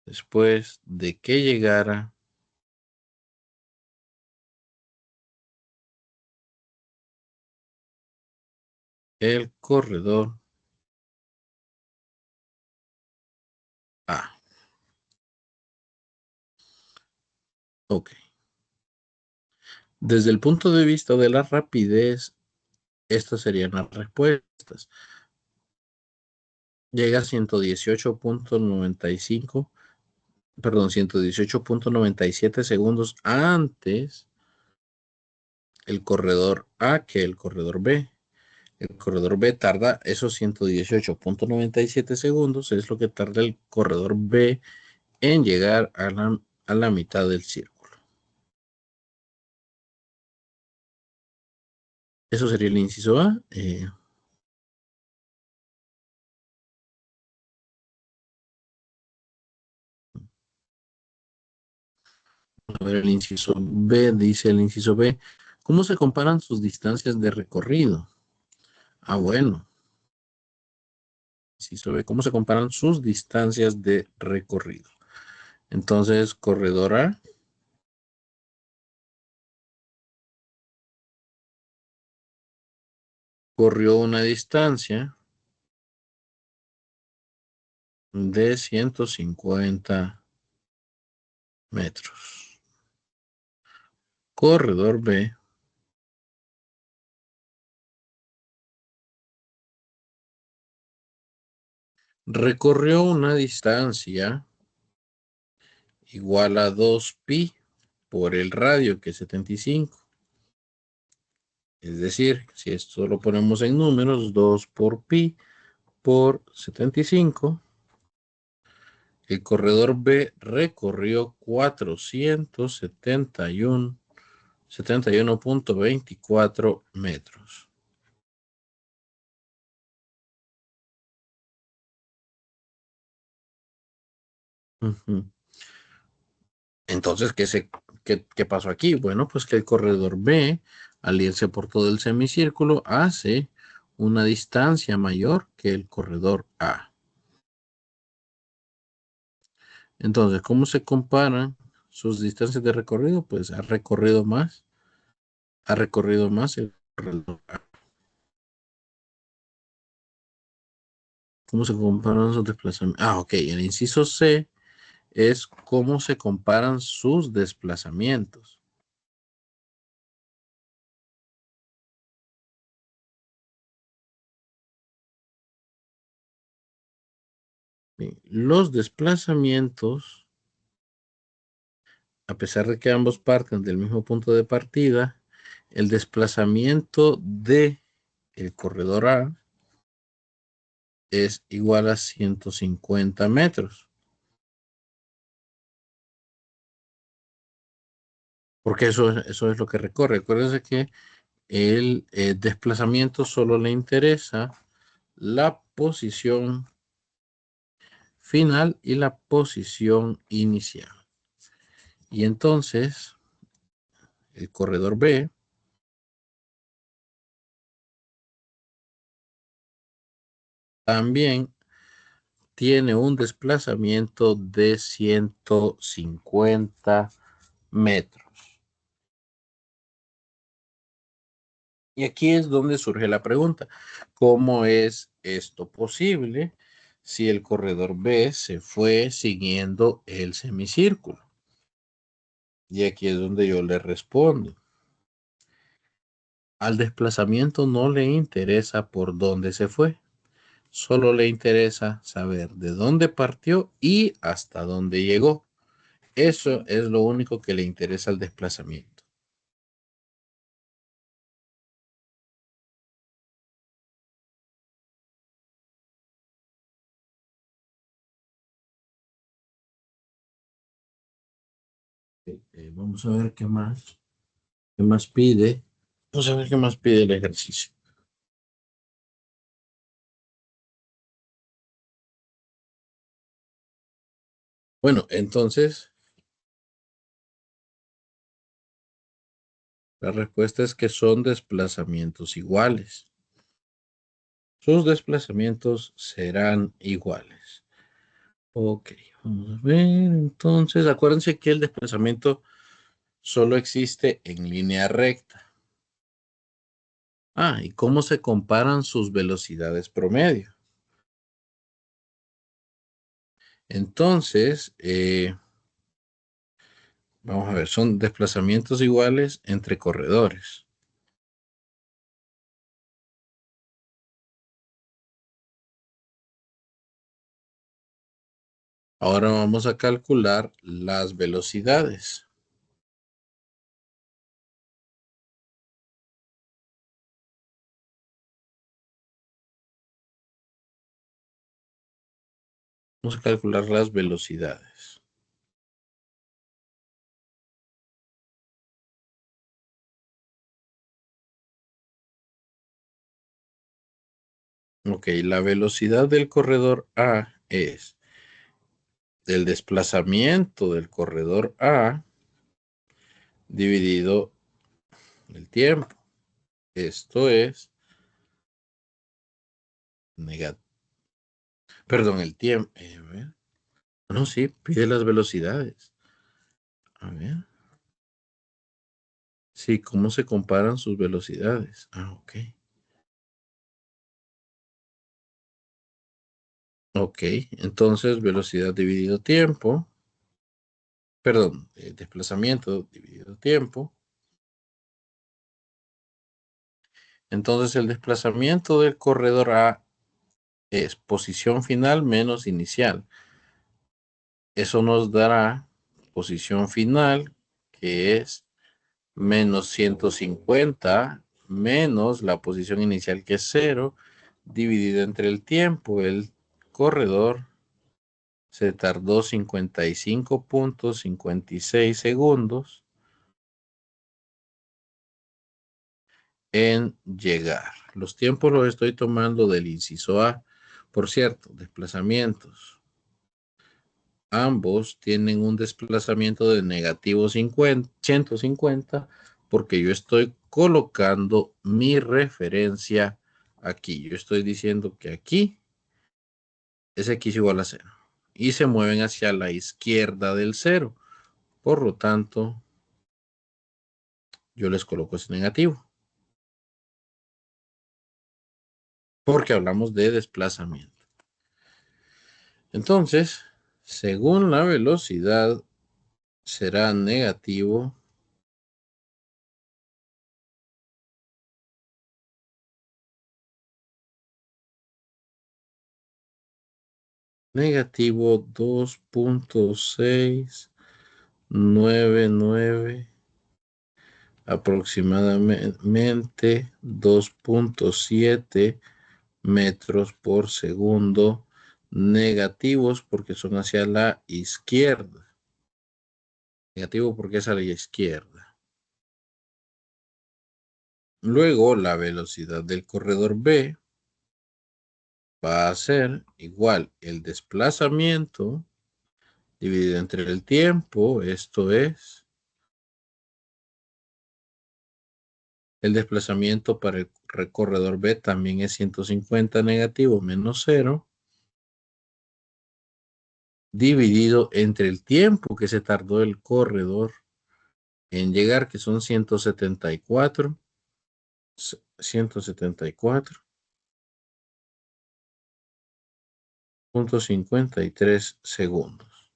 S1: después de que llegara el corredor A. Ok. Desde el punto de vista de la rapidez, estas serían las respuestas. Llega a 118.97 segundos antes el corredor A que el corredor B. El corredor B tarda esos 118.97 segundos, es lo que tarda el corredor B en llegar a la mitad del círculo. Eso sería el inciso A. A ver, el inciso B, dice el inciso B, ¿cómo se comparan sus distancias de recorrido? Ah, bueno. Inciso B, ¿cómo se comparan sus distancias de recorrido? Entonces, corredor A corrió una distancia de 150 metros. Corredor B recorrió una distancia igual a 2pi por el radio, que es 75. Es decir, si esto lo ponemos en números, 2 por pi por 75, el corredor B recorrió 471.24 metros. Entonces, ¿qué pasó aquí? Bueno, pues que el corredor B, al irse por todo el semicírculo, hace una distancia mayor que el corredor A. Entonces, ¿cómo se comparan sus distancias de recorrido? Pues ha recorrido más el corredor A. ¿Cómo se comparan sus desplazamientos? Ah, ok. El inciso C es cómo se comparan sus desplazamientos. Bien, los desplazamientos, a pesar de que ambos parten del mismo punto de partida, el desplazamiento de el corredor A es igual a 150 metros. Porque eso es lo que recorre. Acuérdense que el desplazamiento solo le interesa la posición final y la posición inicial. Y entonces, el corredor B también tiene un desplazamiento de 150 metros. Y aquí es donde surge la pregunta, ¿cómo es esto posible si el corredor B se fue siguiendo el semicírculo. Y aquí es donde yo le respondo. Al desplazamiento no le interesa por dónde se fue. Solo le interesa saber de dónde partió y hasta dónde llegó. Eso es lo único que le interesa al desplazamiento. Vamos a ver qué más pide. Vamos a ver qué más pide el ejercicio. Bueno, entonces, la respuesta es que son desplazamientos iguales. Sus desplazamientos serán iguales. Ok, vamos a ver. Entonces, acuérdense que el desplazamiento solo existe en línea recta. ¿Y cómo se comparan sus velocidades promedio? Entonces, vamos a ver, son desplazamientos iguales entre corredores. Ahora vamos a calcular las velocidades. Vamos a calcular las velocidades. Ok, la velocidad del corredor A es el desplazamiento del corredor A dividido el tiempo. Esto es negativo. Perdón, el tiempo. A ver. No, sí, pide las velocidades. A ver. Sí, ¿cómo se comparan sus velocidades? Ok. Ok, entonces velocidad dividido tiempo. Perdón, desplazamiento dividido tiempo. Entonces el desplazamiento del corredor A es posición final menos inicial. Eso nos dará posición final, que es menos 150 menos la posición inicial, que es 0, dividido entre el tiempo. El corredor se tardó 55.56 segundos en llegar. Los tiempos los estoy tomando del inciso A. Por cierto, desplazamientos. Ambos tienen un desplazamiento de negativo 150 porque yo estoy colocando mi referencia aquí. Yo estoy diciendo que aquí es x igual a 0 y se mueven hacia la izquierda del 0. Por lo tanto, yo les coloco ese negativo porque hablamos de desplazamiento. Entonces, según la velocidad, será negativo negativo 2.699, aproximadamente 2.7 metros por segundo, negativos porque son hacia la izquierda. Negativo porque es a la izquierda. Luego, la velocidad del corredor B va a ser igual el desplazamiento dividido entre el tiempo, esto es el desplazamiento para el corredor B también es 150 negativo menos 0, dividido entre el tiempo que se tardó el corredor en llegar, que son 174, .53 segundos.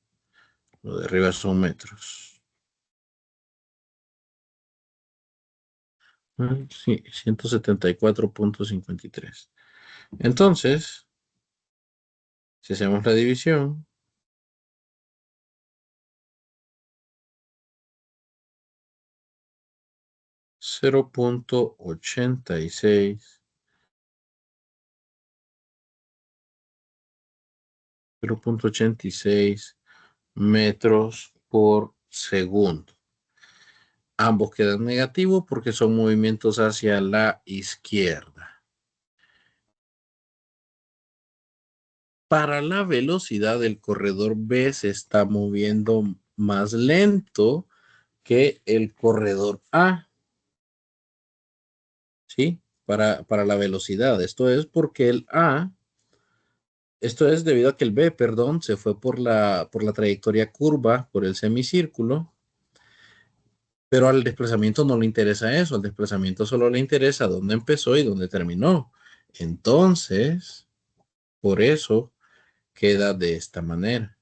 S1: Lo de arriba son metros. Sí, 174.53. Entonces, si hacemos la división, cero punto ochenta y seis metros por segundo. Ambos quedan negativos porque son movimientos hacia la izquierda. Para la velocidad, el corredor B se está moviendo más lento que el corredor A. ¿Sí? Para la velocidad. Esto es porque el A, esto es debido a que el B, perdón, se fue por la trayectoria curva, por el semicírculo. Pero al desplazamiento no le interesa eso, al desplazamiento solo le interesa dónde empezó y dónde terminó. Entonces, por eso queda de esta manera.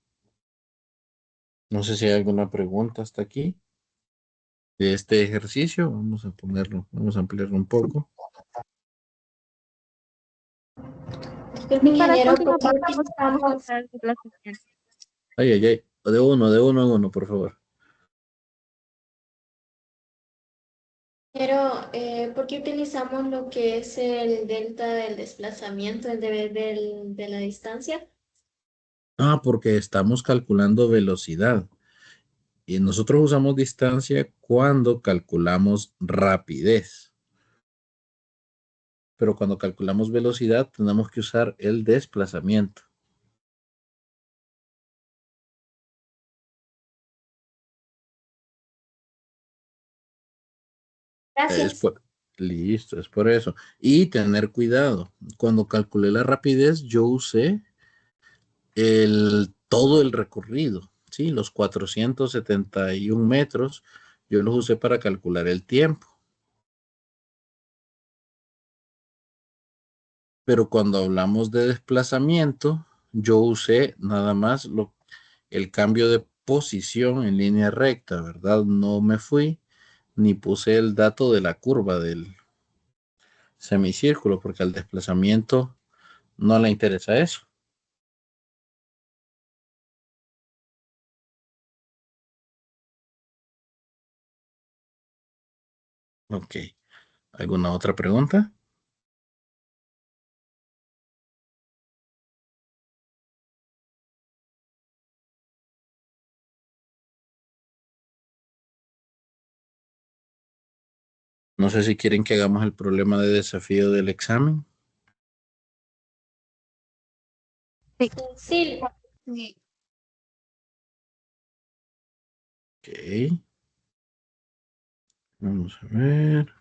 S1: No sé si hay alguna pregunta hasta aquí de este ejercicio. Vamos a ponerlo, vamos a ampliarlo un poco.
S3: Disculpe,
S4: Para
S3: ingeniero,
S4: próxima
S3: ¿por qué
S4: parte vamos a
S3: utilizamos,
S4: hacer el desplazamiento.
S1: Ay, ay, ay. De uno en uno, por favor.
S3: ingeniero, por qué utilizamos lo que es el delta del desplazamiento en vez de la distancia?
S1: Ah, porque estamos calculando velocidad. Y nosotros usamos distancia cuando calculamos rapidez. Pero cuando calculamos velocidad tenemos que usar el desplazamiento. Es
S3: Gracias.
S1: por, listo, es por eso. Y tener cuidado. Cuando calculé la rapidez, yo usé todo el recorrido, ¿sí? Los 471 metros, yo los usé para calcular el tiempo. Pero cuando hablamos de desplazamiento, yo usé nada más el cambio de posición en línea recta, ¿verdad? No me fui ni puse el dato de la curva del semicírculo, porque al desplazamiento no le interesa eso. Ok. ¿Alguna otra pregunta? No sé si quieren que hagamos el problema de desafío del examen.
S3: Sí,
S4: Sí.
S1: Ok. Vamos a ver.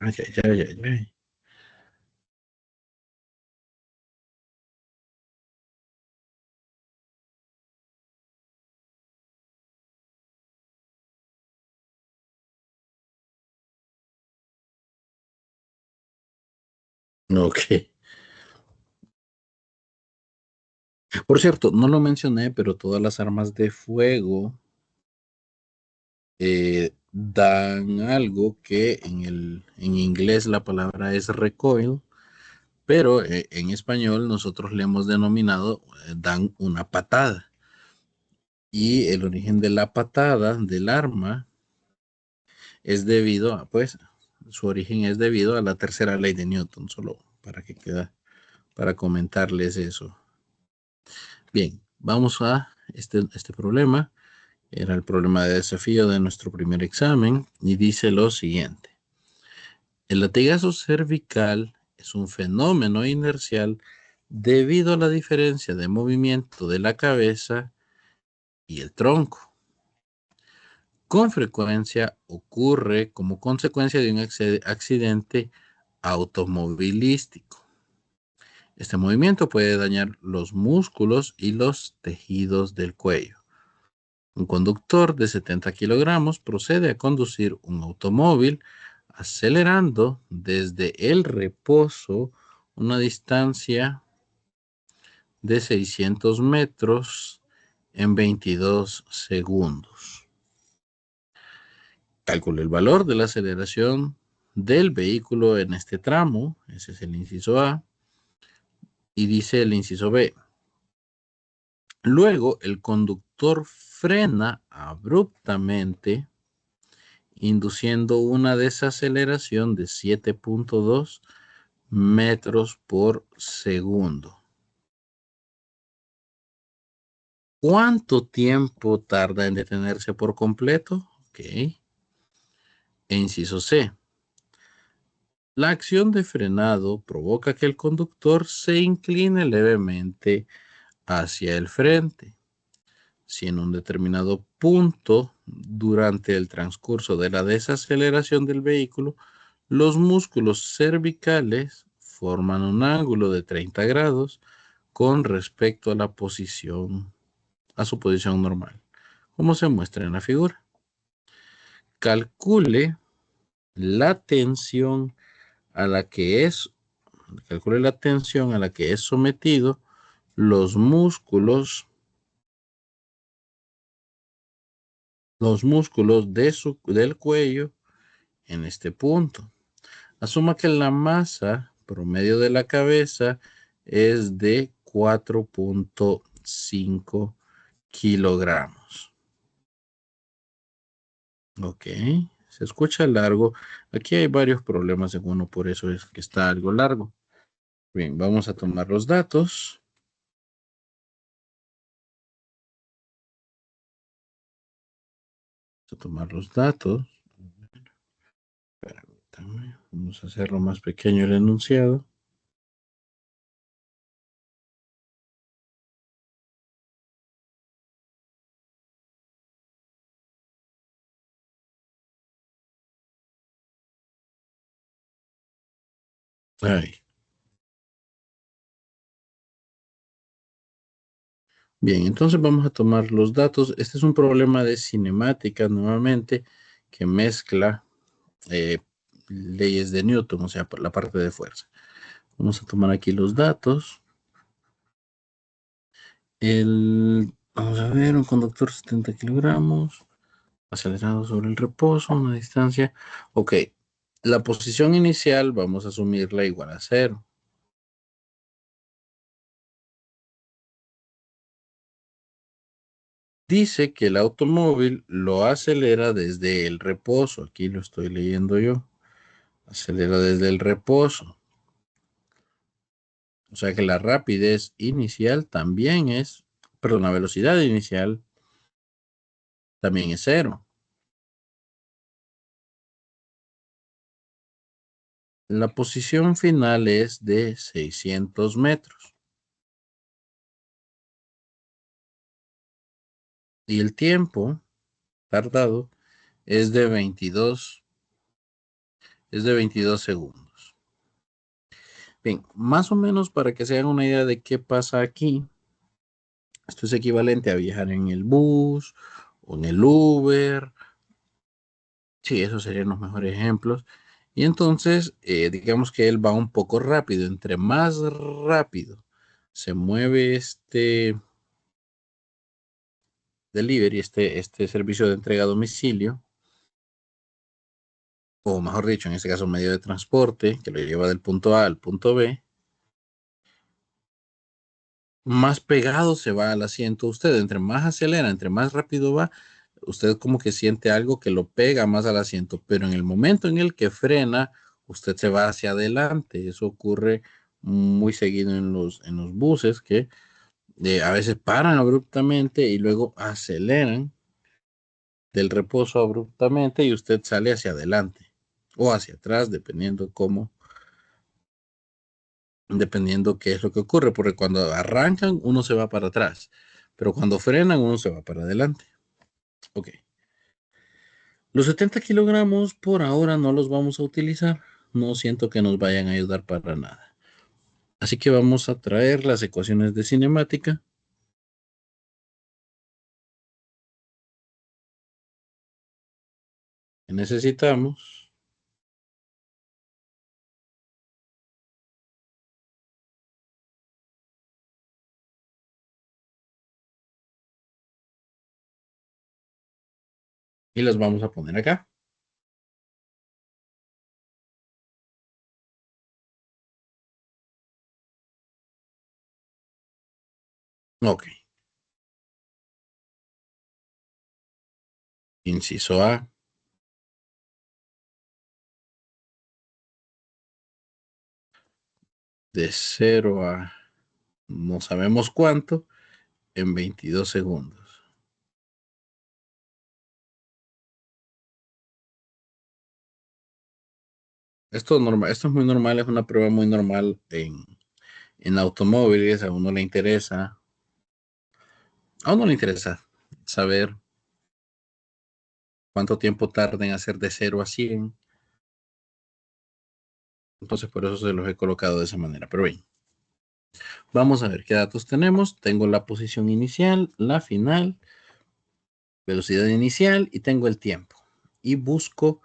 S1: Ay, ay, ay, ay, ay. Ok. Por cierto, no lo mencioné, pero todas las armas de fuego dan algo que en inglés la palabra es recoil, pero en español nosotros le hemos denominado dan una patada. Y el origen de la patada del arma es debido a, pues, su origen es debido a la tercera ley de Newton, solo para que quede, para comentarles eso. Bien, vamos a este problema. Era el problema de desafío de nuestro primer examen y dice lo siguiente. El latigazo cervical es un fenómeno inercial debido a la diferencia de movimiento de la cabeza y el tronco. Con frecuencia ocurre como consecuencia de un accidente automovilístico. Este movimiento puede dañar los músculos y los tejidos del cuello. Un conductor de 70 kilogramos procede a conducir un automóvil acelerando desde el reposo una distancia de 600 metros en 22 segundos. Calcule el valor de la aceleración del vehículo en este tramo. Ese es el inciso A. Y dice el inciso B. Luego el conductor frena abruptamente, induciendo una desaceleración de 7.2 metros por segundo. ¿Cuánto tiempo tarda en detenerse por completo? Ok. E inciso C. La acción de frenado provoca que el conductor se incline levemente hacia el frente. Si en un determinado punto durante el transcurso de la desaceleración del vehículo, los músculos cervicales forman un ángulo de 30 grados con respecto a su posición normal, como se muestra en la figura. Calcule la tensión a la que es sometido los músculos del cuello en este punto. Asuma que la masa promedio de la cabeza es de 4.5 kilogramos. Ok, se escucha largo. Aquí hay varios problemas en uno, por eso es que está algo largo. Bien, vamos a tomar los datos. Permítame, vamos a hacerlo más pequeño el enunciado. Ahí. Bien, entonces vamos a tomar los datos. Este es un problema de cinemática nuevamente que mezcla leyes de Newton, o sea, por la parte de fuerza. Vamos a tomar aquí los datos. Vamos a ver, un conductor 70 kilogramos, acelerado sobre el reposo, una distancia. Ok, la posición inicial vamos a asumirla igual a 0. Dice que el automóvil lo acelera desde el reposo. Aquí lo estoy leyendo yo. Acelera desde el reposo. O sea que la rapidez inicial también es, perdón, la velocidad inicial también es 0. La posición final es de 600 metros. Y el tiempo tardado es de 22 segundos. Bien, más o menos para que se hagan una idea de qué pasa aquí. Esto es equivalente a viajar en el bus o en el Uber. Sí, esos serían los mejores ejemplos. Y entonces, digamos que él va un poco rápido. Entre más rápido se mueve este delivery, este servicio de entrega a domicilio, o mejor dicho, en este caso, un medio de transporte que lo lleva del punto A al punto B, más pegado se va al asiento usted. Entre más acelera, entre más rápido va, usted como que siente algo que lo pega más al asiento, pero en el momento en el que frena, usted se va hacia adelante. Eso ocurre muy seguido en los buses que a veces paran abruptamente y luego aceleran del reposo abruptamente y usted sale hacia adelante o hacia atrás, dependiendo qué es lo que ocurre, porque cuando arrancan uno se va para atrás, pero cuando frenan uno se va para adelante. Ok. Los 70 kilogramos por ahora no los vamos a utilizar. No siento que nos vayan a ayudar para nada. Así que vamos a traer las ecuaciones de cinemática. Que necesitamos Y las vamos a poner acá. Ok. Inciso A. De 0 a no sabemos cuánto en 22 segundos. Esto es muy normal, es una prueba muy normal en automóviles. A uno le interesa saber cuánto tiempo tarda en hacer de 0 a 100. Entonces por eso se los he colocado de esa manera. Pero bien, vamos a ver qué datos tenemos. Tengo la posición inicial, la final, velocidad inicial y tengo el tiempo. Y busco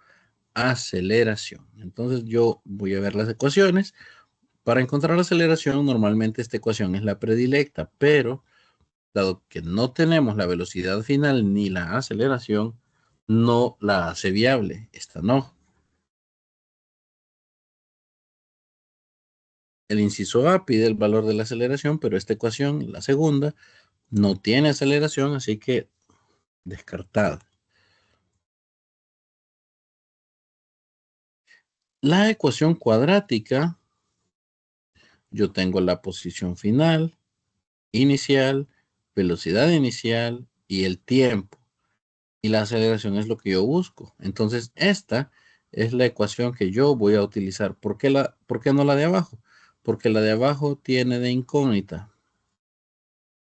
S1: aceleración. Entonces yo voy a ver las ecuaciones. Para encontrar la aceleración, normalmente esta ecuación es la predilecta, pero dado que no tenemos la velocidad final ni la aceleración, no la hace viable. Esta no. El inciso A pide el valor de la aceleración, pero esta ecuación, la segunda, no tiene aceleración, así que descartada. La ecuación cuadrática, yo tengo la posición final, inicial, velocidad inicial y el tiempo. Y la aceleración es lo que yo busco. Entonces, esta es la ecuación que yo voy a utilizar. ¿Por qué no la de abajo? Porque la de abajo tiene de incógnita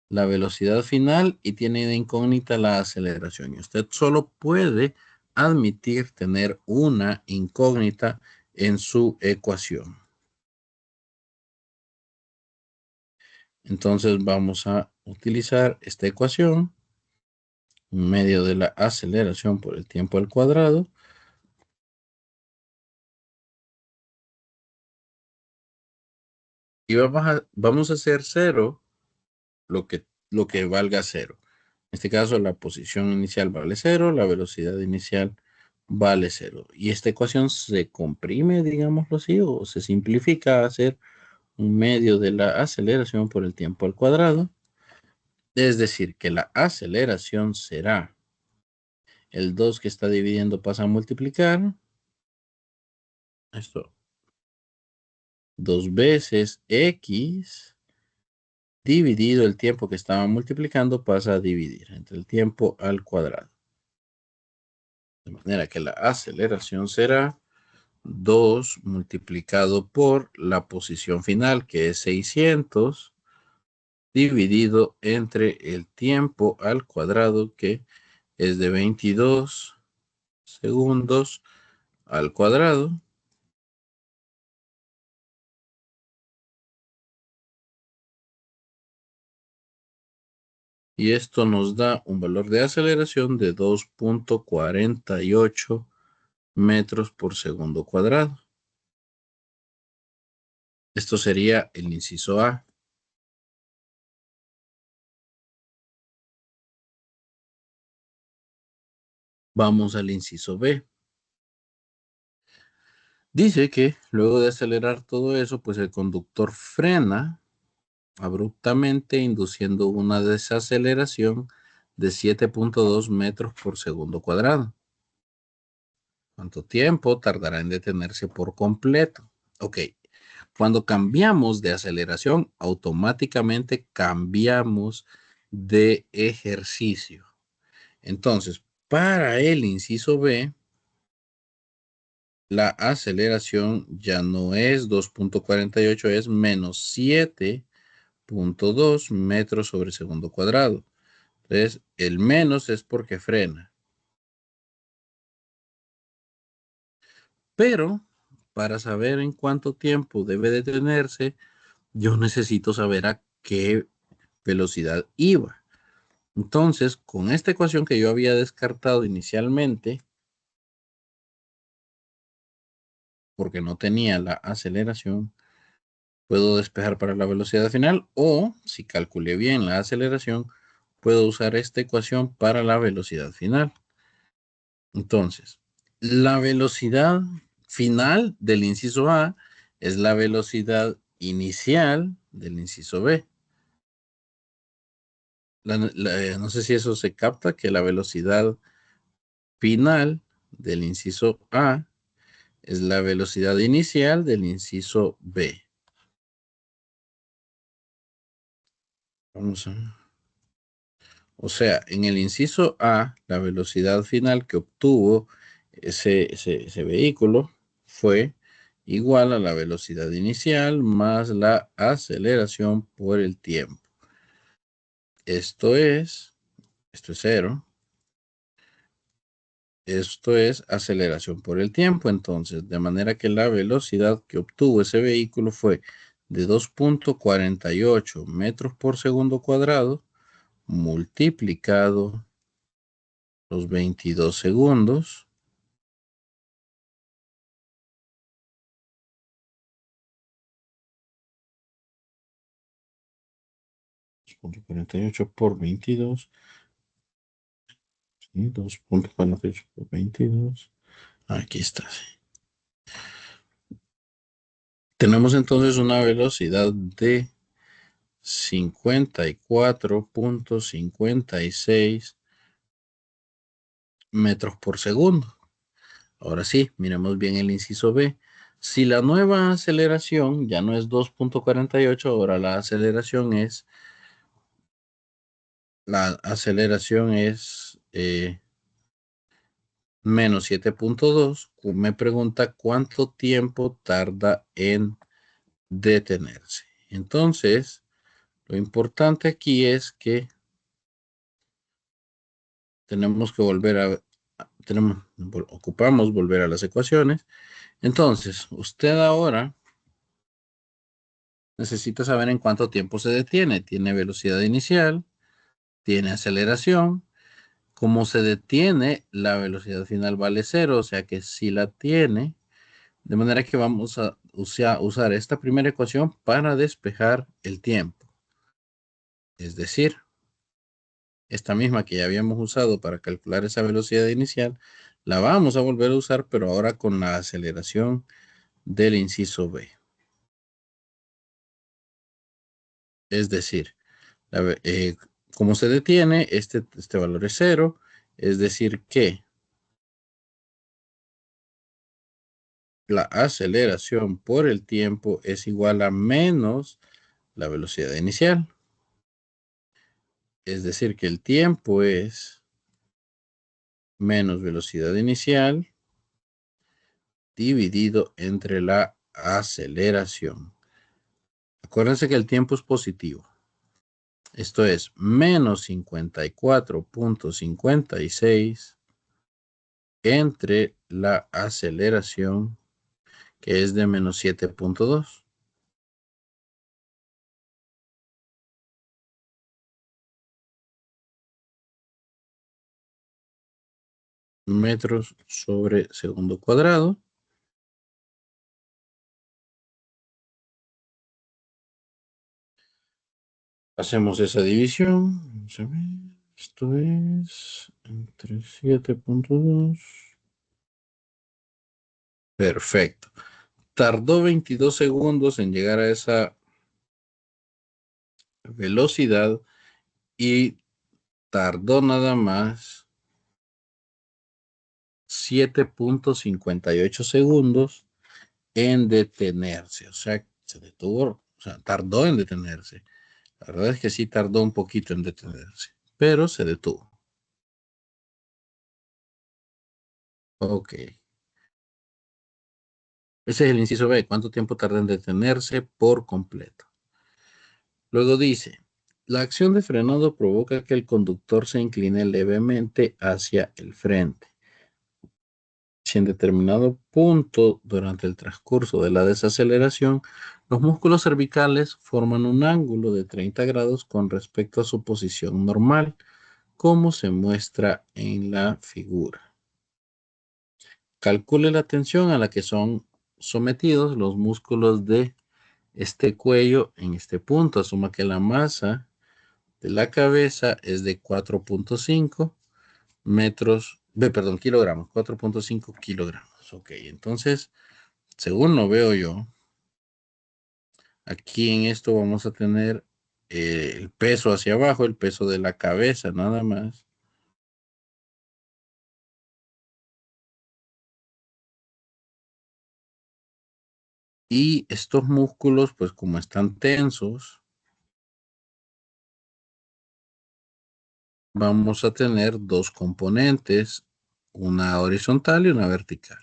S1: la velocidad final y tiene de incógnita la aceleración. Y usted solo puede admitir tener una incógnita en su ecuación. Entonces vamos a utilizar esta ecuación en medio de la aceleración por el tiempo al cuadrado. Y vamos a hacer 0 lo que valga 0. En este caso, la posición inicial vale 0, la velocidad inicial vale 0. Y esta ecuación se comprime, digámoslo así, o se simplifica a hacer un medio de la aceleración por el tiempo al cuadrado. Es decir, que la aceleración será el 2 que está dividiendo pasa a multiplicar. Esto 2 veces x dividido el tiempo que estaba multiplicando pasa a dividir entre el tiempo al cuadrado. De manera que la aceleración será 2 multiplicado por la posición final, que es 600, dividido entre el tiempo al cuadrado, que es de 22 segundos al cuadrado. Y esto nos da un valor de aceleración de 2.48 metros por segundo cuadrado. Esto sería el inciso A. Vamos al inciso B. Dice que luego de acelerar todo eso, pues el conductor frena abruptamente, induciendo una desaceleración de 7.2 metros por segundo cuadrado. ¿Cuánto tiempo tardará en detenerse por completo? Ok, cuando cambiamos de aceleración, automáticamente cambiamos de ejercicio. Entonces, para el inciso B, la aceleración ya no es 2.48, es menos 7.2 metros sobre segundo cuadrado. Entonces, el menos es porque frena. Pero, para saber en cuánto tiempo debe detenerse, yo necesito saber a qué velocidad iba. Entonces, con esta ecuación que yo había descartado inicialmente, porque no tenía la aceleración, puedo despejar para la velocidad final, o si calculé bien la aceleración, puedo usar esta ecuación para la velocidad final. Entonces, la velocidad final del inciso A es la velocidad inicial del inciso B. No sé si eso se capta, que la velocidad final del inciso A es la velocidad inicial del inciso B. Vamos a ver. O sea, en el inciso A, la velocidad final que obtuvo ese vehículo fue igual a la velocidad inicial más la aceleración por el tiempo. Esto es 0. Esto es aceleración por el tiempo. Entonces, de manera que la velocidad que obtuvo ese vehículo fue de 2.48 metros por segundo cuadrado multiplicado los 22 segundos .48 por 22 y 2.48 por 22. Aquí está. Tenemos entonces una velocidad de 54.56 metros por segundo. Ahora sí, miremos bien el inciso B. Si la nueva aceleración ya no es 2.48, ahora la aceleración es menos 7.2. Me pregunta cuánto tiempo tarda en detenerse. Entonces, lo importante aquí es que tenemos que ocupamos volver a las ecuaciones. Entonces, usted ahora necesita saber en cuánto tiempo se detiene. Tiene velocidad inicial, tiene aceleración. Como se detiene, la velocidad final vale 0, o sea que si la tiene, de manera que vamos a usar esta primera ecuación para despejar el tiempo. Es decir, esta misma que ya habíamos usado para calcular esa velocidad inicial, la vamos a volver a usar, pero ahora con la aceleración del inciso B. Es decir, como se detiene, este valor es 0, es decir que la aceleración por el tiempo es igual a menos la velocidad inicial. Es decir que el tiempo es menos velocidad inicial dividido entre la aceleración. Acuérdense que el tiempo es positivo. Esto es menos 54.56 entre la aceleración, que es de menos 7.2. metros sobre segundo cuadrado. Hacemos esa división. Vamos a ver. Esto es entre 7.2. Perfecto. Tardó 22 segundos en llegar a esa velocidad y tardó nada más 7.58 segundos en detenerse. O sea, se detuvo, o sea, tardó en detenerse. La verdad es que sí tardó un poquito en detenerse, pero se detuvo. Ok. Ese es el inciso B. ¿Cuánto tiempo tarda en detenerse por completo? Luego dice, la acción de frenado provoca que el conductor se incline levemente hacia el frente. Si en determinado punto durante el transcurso de la desaceleración, los músculos cervicales forman un ángulo de 30 grados con respecto a su posición normal, como se muestra en la figura. Calcule la tensión a la que son sometidos los músculos de este cuello en este punto. Asuma que la masa de la cabeza es de 4.5 metros Perdón, kilogramos, 4.5 kilogramos. Ok, entonces, según lo veo yo, aquí en esto vamos a tener el peso hacia abajo, el peso de la cabeza, nada más. Y estos músculos, pues como están tensos, vamos a tener dos componentes, una horizontal y una vertical.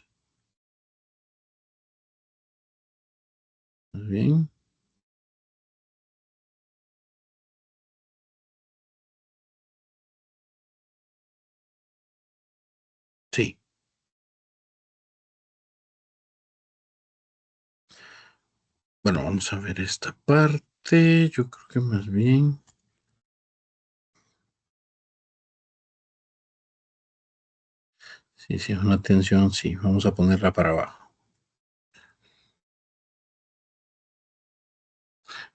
S1: Muy bien. Sí. Bueno, vamos a ver esta parte. Yo creo que más bien. Sí, sí, es una tensión, sí. Vamos a ponerla para abajo.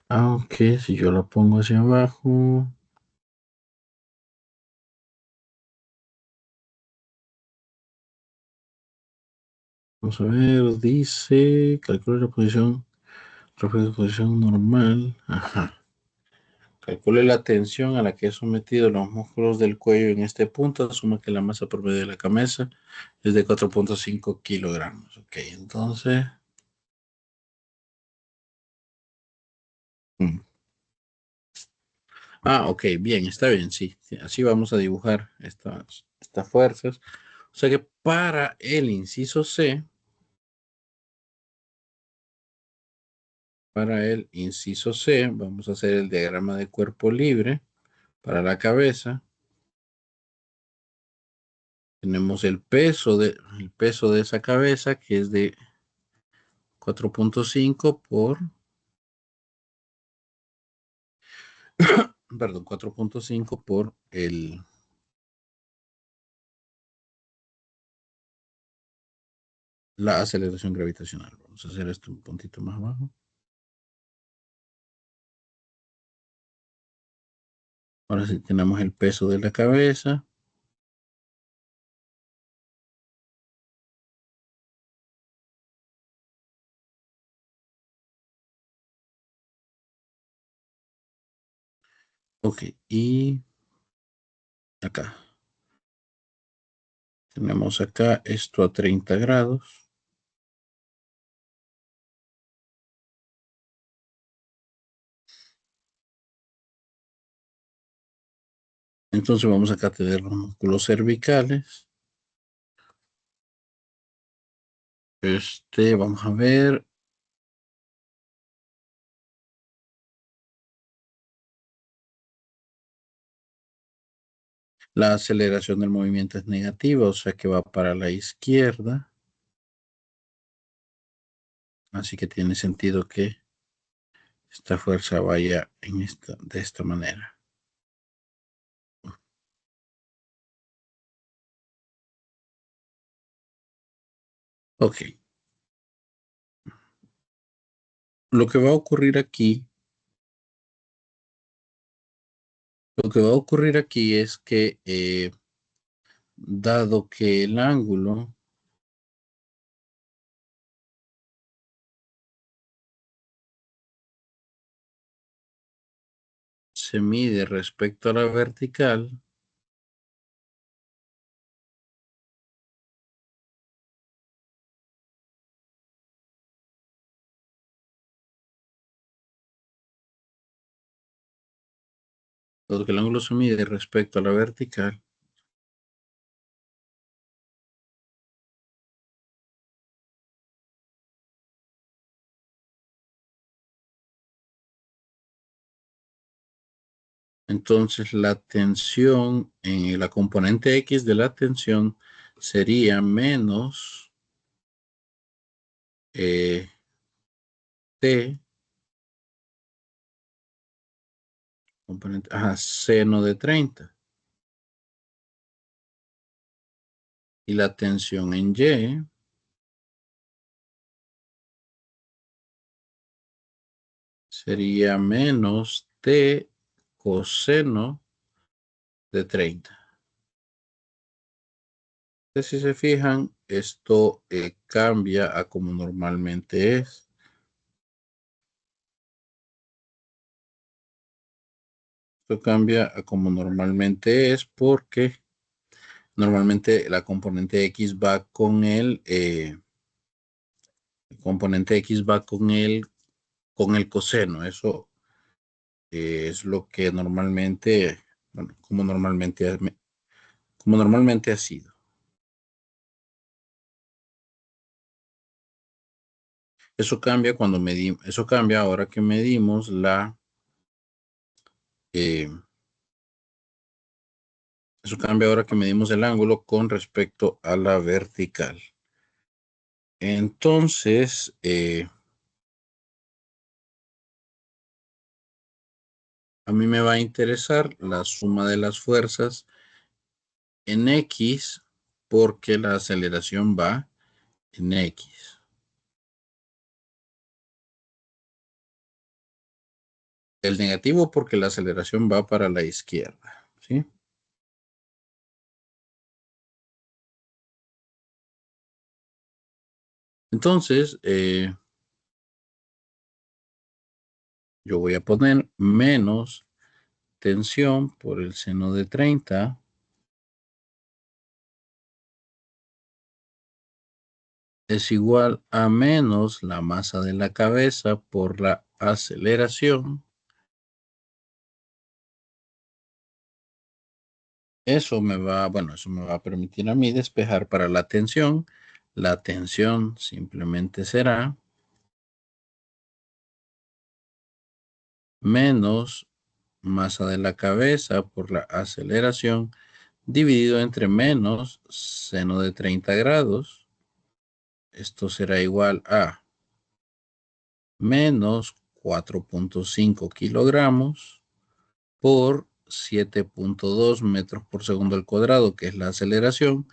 S1: Aunque si yo la pongo hacia abajo. Vamos a ver, dice, calcula la posición, refleja la posición normal. Ajá. Calcule la tensión a la que es sometido los músculos del cuello en este punto. Asuma que la masa promedio de la cabeza es de 4.5 kilogramos. Ok, entonces. mm. Ok, bien, está bien, sí. Sí, así vamos a dibujar estas fuerzas. O sea que para el inciso C, vamos a hacer el diagrama de cuerpo libre para la cabeza. Tenemos el peso de esa cabeza que es de 4.5 perdón, 4.5 por la aceleración gravitacional. Vamos a hacer esto un puntito más abajo. Ahora sí tenemos el peso de la cabeza. Ok, y acá. Tenemos acá esto a 30 grados. Entonces vamos acá a tener los músculos cervicales. Vamos a ver. La aceleración del movimiento es negativa, o sea que va para la izquierda. Así que tiene sentido que esta fuerza vaya de esta manera. Ok. Lo que va a ocurrir aquí, es que dado que el ángulo se mide respecto a la vertical, dado que el ángulo se mide respecto a la vertical, entonces la tensión en la componente X de la tensión sería menos T, seno de 30. Y la tensión en Y sería menos T coseno de 30. Si se fijan, esto cambia a como normalmente es. Esto cambia a como normalmente es porque normalmente la componente X va con el componente X va con el coseno. Eso es lo que normalmente, bueno, como normalmente ha sido. Eso cambia cuando medimos, eso cambia ahora que medimos eh, eso cambia ahora que medimos el ángulo con respecto a la vertical. Entonces, a mí me va a interesar la suma de las fuerzas en X porque la aceleración va en X. El negativo porque la aceleración va para la izquierda, ¿sí? Entonces, yo voy a poner menos tensión por el seno de 30 es igual a menos la masa de la cabeza por la aceleración. Eso me va a permitir a mí despejar para la tensión. La tensión simplemente será menos masa de la cabeza por la aceleración dividido entre menos seno de 30 grados. Esto será igual a menos 4.5 kilogramos por 7.2 metros por segundo al cuadrado, que es la aceleración.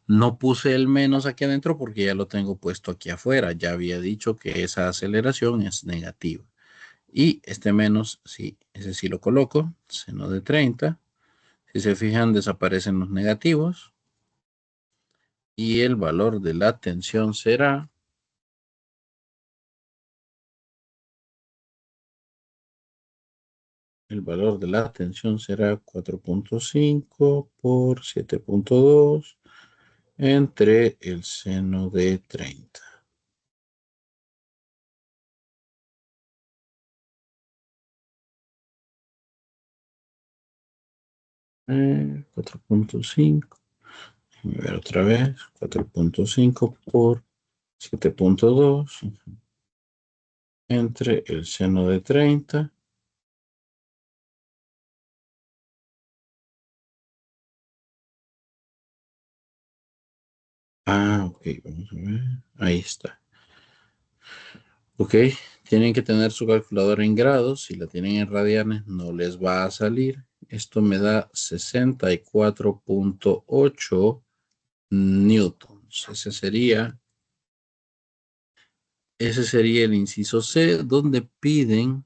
S1: No puse el menos aquí adentro porque ya lo tengo puesto aquí afuera. Ya había dicho que esa aceleración es negativa. Y este menos, sí, ese sí lo coloco, seno de 30. Si se fijan, desaparecen los negativos. Y el valor de la tensión será el valor de la tensión será 4.5 por 7.2 entre el seno de 30. 4.5. Déjame ver otra vez. 4.5 por 7.2 entre el seno de 30. Ok, vamos a ver. Ahí está. Ok, tienen que tener su calculadora en grados. Si la tienen en radianes, no les va a salir. Esto me da 64.8 newtons. Ese sería el inciso C, donde piden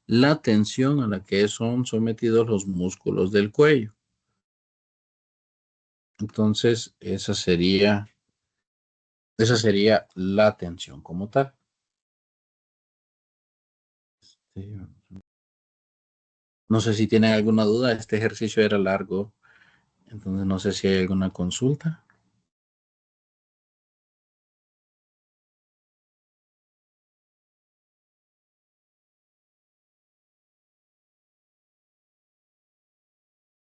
S1: la tensión a la que son sometidos los músculos del cuello. Entonces, esa sería la tensión como tal. No sé si tienen alguna duda. Este ejercicio era largo, entonces no sé si hay alguna consulta.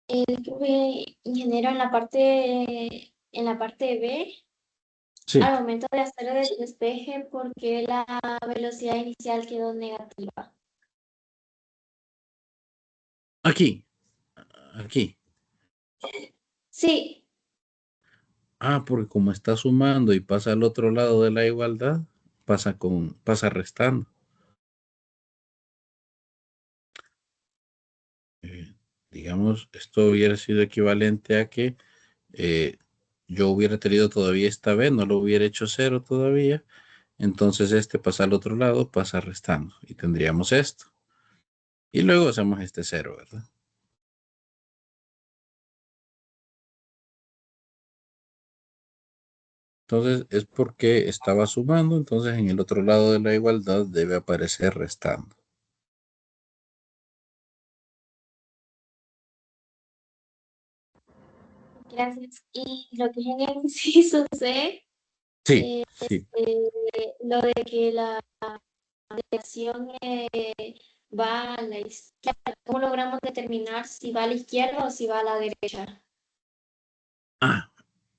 S3: Ingeniero, en la parte B,
S1: Sí,
S3: al momento de hacer el despeje, ¿por qué la velocidad inicial quedó negativa?
S1: aquí.
S3: Sí,
S1: Porque como está sumando y pasa al otro lado de la igualdad, pasa restando. Eh, digamos, esto hubiera sido equivalente a que eh, yo hubiera tenido todavía esta vez, no lo hubiera hecho cero todavía. Entonces este pasa al otro lado, pasa restando y tendríamos esto. Y luego hacemos este cero, ¿verdad? Entonces es porque estaba sumando, entonces en el otro lado de la igualdad debe aparecer restando.
S3: Gracias. Y lo que es en el inciso C,
S1: Sí, sí.
S3: lo de que la dirección va a la izquierda, ¿cómo logramos determinar si va a la izquierda o si va a la derecha?
S1: Ah,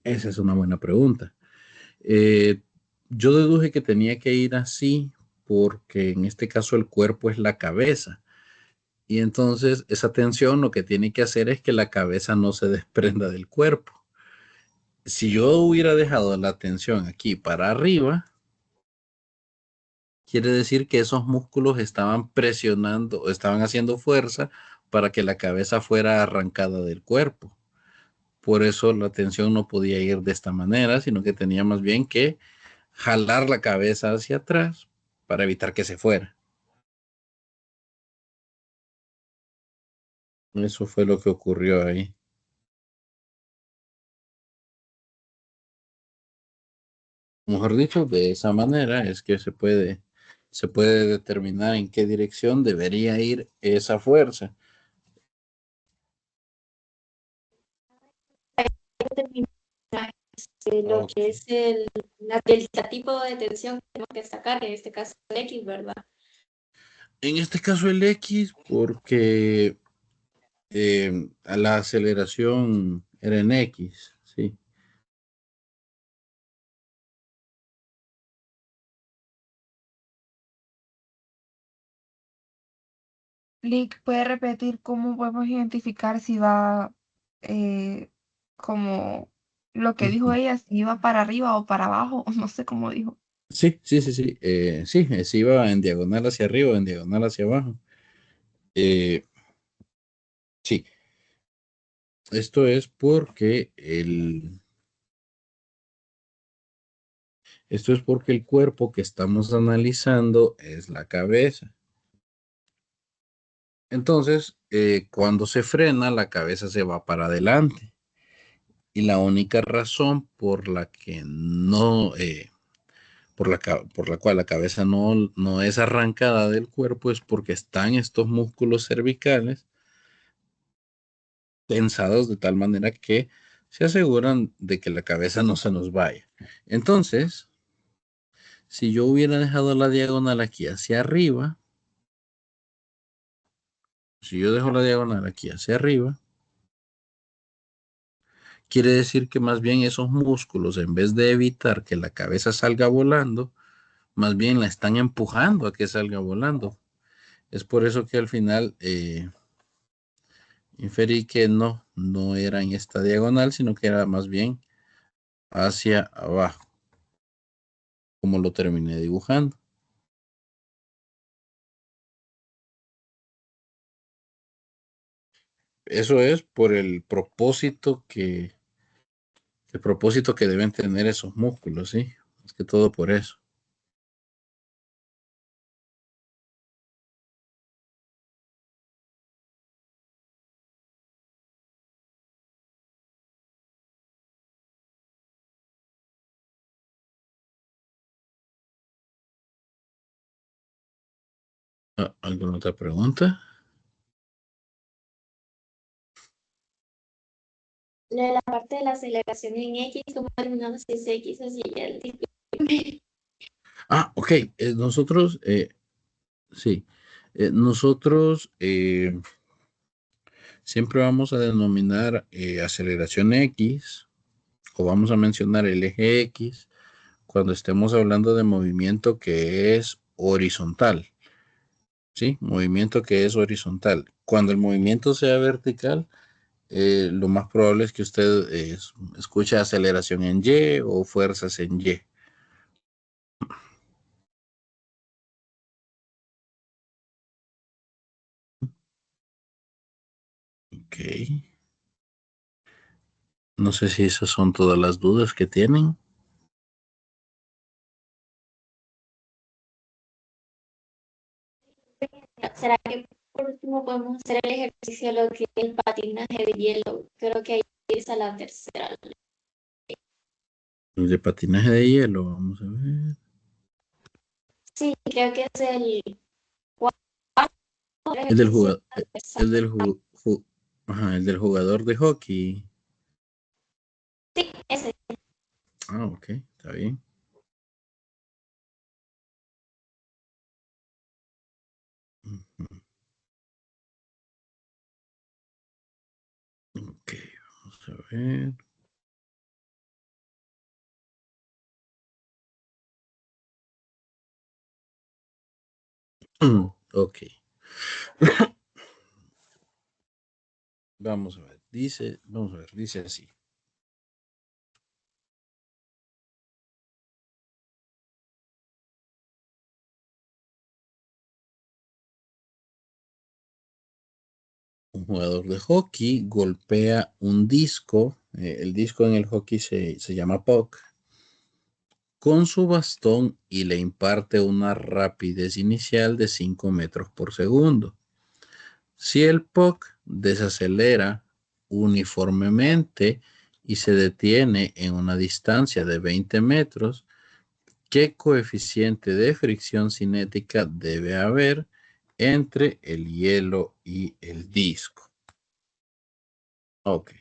S1: esa es una buena pregunta. Yo deduje que tenía que ir así porque en este caso el cuerpo es la cabeza. Y entonces esa tensión lo que tiene que hacer es que la cabeza no se desprenda del cuerpo. Si yo hubiera dejado la tensión aquí para arriba, quiere decir que esos músculos estaban presionando o estaban haciendo fuerza para que la cabeza fuera arrancada del cuerpo. Por eso la tensión no podía ir de esta manera, sino que tenía más bien que jalar la cabeza hacia atrás para evitar que se fuera. Eso fue lo que ocurrió ahí. Mejor dicho, de esa manera es que se puede determinar en qué dirección debería ir esa fuerza.
S3: Determinar lo
S1: Ok.
S3: que es el tipo de tensión que tenemos que sacar, en este caso el X, ¿verdad?
S1: En este caso el X, porque a la aceleración era en X, sí.
S4: Lick, ¿puede repetir cómo podemos identificar si va como lo que dijo
S1: Ujú.
S4: ella, si iba para arriba o para abajo? No sé cómo dijo.
S1: Sí, sí, sí, sí. Sí, si iba en diagonal hacia arriba o en diagonal hacia abajo. Eh, sí, esto es porque esto es porque el cuerpo que estamos analizando es la cabeza. Entonces, cuando se frena, la cabeza se va para adelante. Y la única razón por la que no, por la cual la cabeza no es arrancada del cuerpo es porque están estos músculos cervicales tensados de tal manera que se aseguran de que la cabeza no se nos vaya. Entonces, si yo hubiera dejado la diagonal aquí hacia arriba, si yo dejo la diagonal aquí hacia arriba, quiere decir que más bien esos músculos, en vez de evitar que la cabeza salga volando, más bien la están empujando a que salga volando. Es por eso que al final inferí que no era en esta diagonal, sino que era más bien hacia abajo, como lo terminé dibujando. Eso es por el propósito que deben tener esos músculos, ¿sí? Es que todo por eso. Ah, ¿alguna otra pregunta?
S3: La parte de la aceleración en X, como terminamos si es X así el tipo.
S1: Ah, ok. Nosotros, sí, nosotros siempre vamos a denominar aceleración X o vamos a mencionar el eje X cuando estemos hablando de movimiento que es horizontal, ¿sí? Movimiento que es horizontal. Cuando el movimiento sea vertical, lo más probable es que usted escuche aceleración en Y o fuerzas en Y. Ok. No sé si esas son todas las dudas que tienen.
S3: ¿Será que por último podemos hacer el ejercicio de lo que es el patinaje de hielo? Creo que ahí es a la tercera.
S1: El de patinaje de hielo, vamos a ver.
S3: Sí, creo que es el
S1: El del
S3: ejercicio
S1: jugador, el del jugador de hockey.
S3: Sí, ese.
S1: Ah, ok, está bien. Ujú. Ok, vamos a ver. Ok, vamos a ver. Vamos a ver, dice así. Un jugador de hockey golpea un disco, el disco en el hockey se llama puck, con su bastón y le imparte una rapidez inicial de 5 metros por segundo. Si el puck desacelera uniformemente y se detiene en una distancia de 20 metros, ¿qué coeficiente de fricción cinética debe haber entre el hielo y el disco? Ok.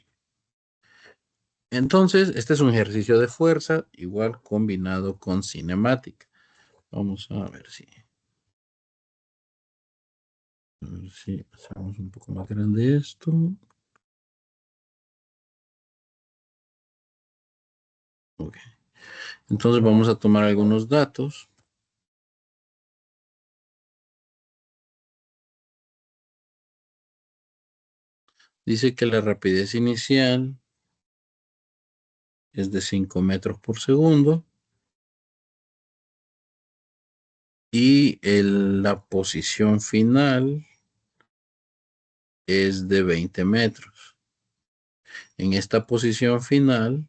S1: Entonces, este es un ejercicio de fuerza, igual combinado con cinemática. Vamos a ver si hacemos un poco más grande esto. Ok. Entonces vamos a tomar algunos datos. Dice que la rapidez inicial es de 5 metros por segundo y la posición final es de 20 metros. En esta posición final,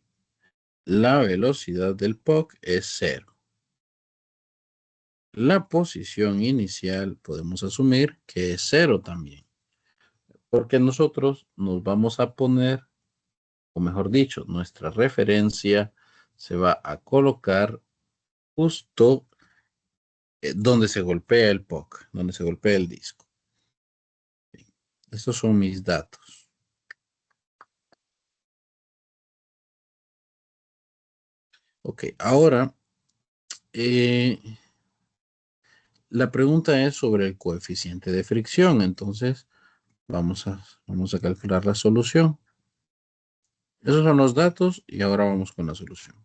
S1: la velocidad del puck es 0. La posición inicial podemos asumir que es 0 también, porque nosotros nos vamos a poner, o mejor dicho, nuestra referencia se va a colocar justo donde se golpea el puck, donde se golpea el disco. Estos son mis datos. Ok, ahora la pregunta es sobre el coeficiente de fricción. Entonces, vamos a calcular la solución. Esos son los datos y ahora vamos con la solución.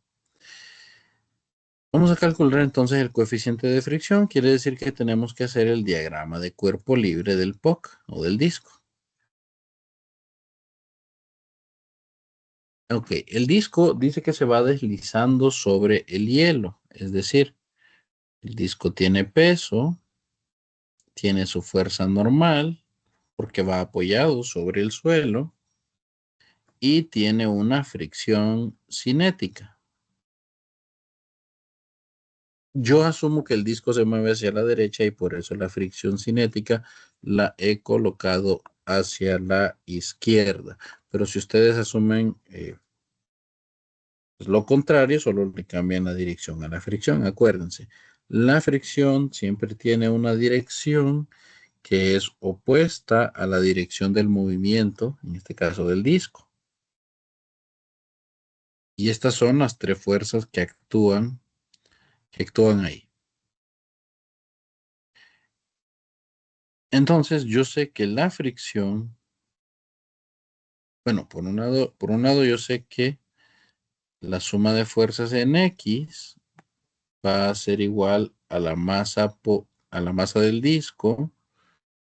S1: Vamos a calcular entonces el coeficiente de fricción. Quiere decir que tenemos que hacer el diagrama de cuerpo libre del puck o del disco. Ok, el disco dice que se va deslizando sobre el hielo. Es decir, el disco tiene peso, tiene su fuerza normal porque va apoyado sobre el suelo y tiene una fricción cinética. Yo asumo que el disco se mueve hacia la derecha y por eso la fricción cinética la he colocado hacia la izquierda. Pero si ustedes asumen pues lo contrario, solo le cambian la dirección a la fricción. Acuérdense, la fricción siempre tiene una dirección que es opuesta a la dirección del movimiento, en este caso del disco. Y estas son las tres fuerzas que actúan ahí. Entonces, yo sé que la fricción, bueno, por un lado yo sé que la suma de fuerzas en X va a ser igual a a la masa del disco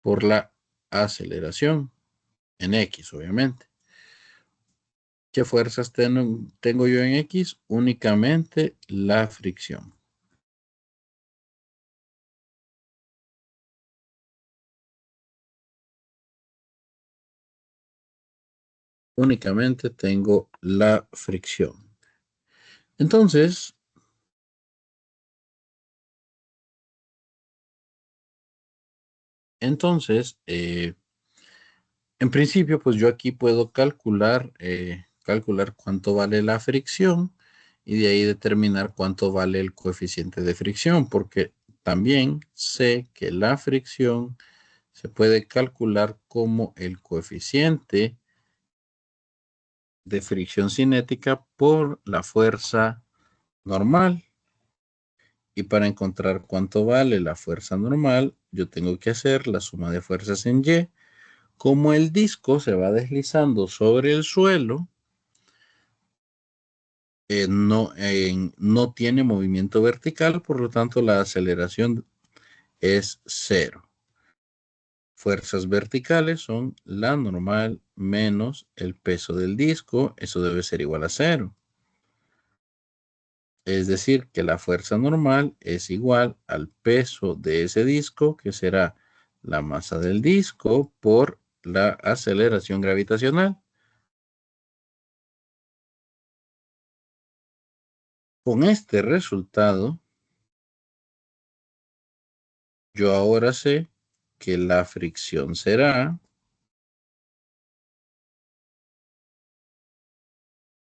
S1: por la aceleración en X, obviamente. ¿Qué fuerzas tengo yo en X? Únicamente la fricción. Únicamente tengo la fricción. Entonces, en principio, pues yo aquí puedo calcular cuánto vale la fricción y de ahí determinar cuánto vale el coeficiente de fricción, porque también sé que la fricción se puede calcular como el coeficiente de fricción cinética por la fuerza normal. Y para encontrar cuánto vale la fuerza normal, yo tengo que hacer la suma de fuerzas en Y. Como el disco se va deslizando sobre el suelo, no tiene movimiento vertical, por lo tanto la aceleración es 0. Fuerzas verticales son la normal menos el peso del disco, eso debe ser igual a 0. Es decir, que la fuerza normal es igual al peso de ese disco, que será la masa del disco por la aceleración gravitacional. Con este resultado, yo ahora sé que la fricción será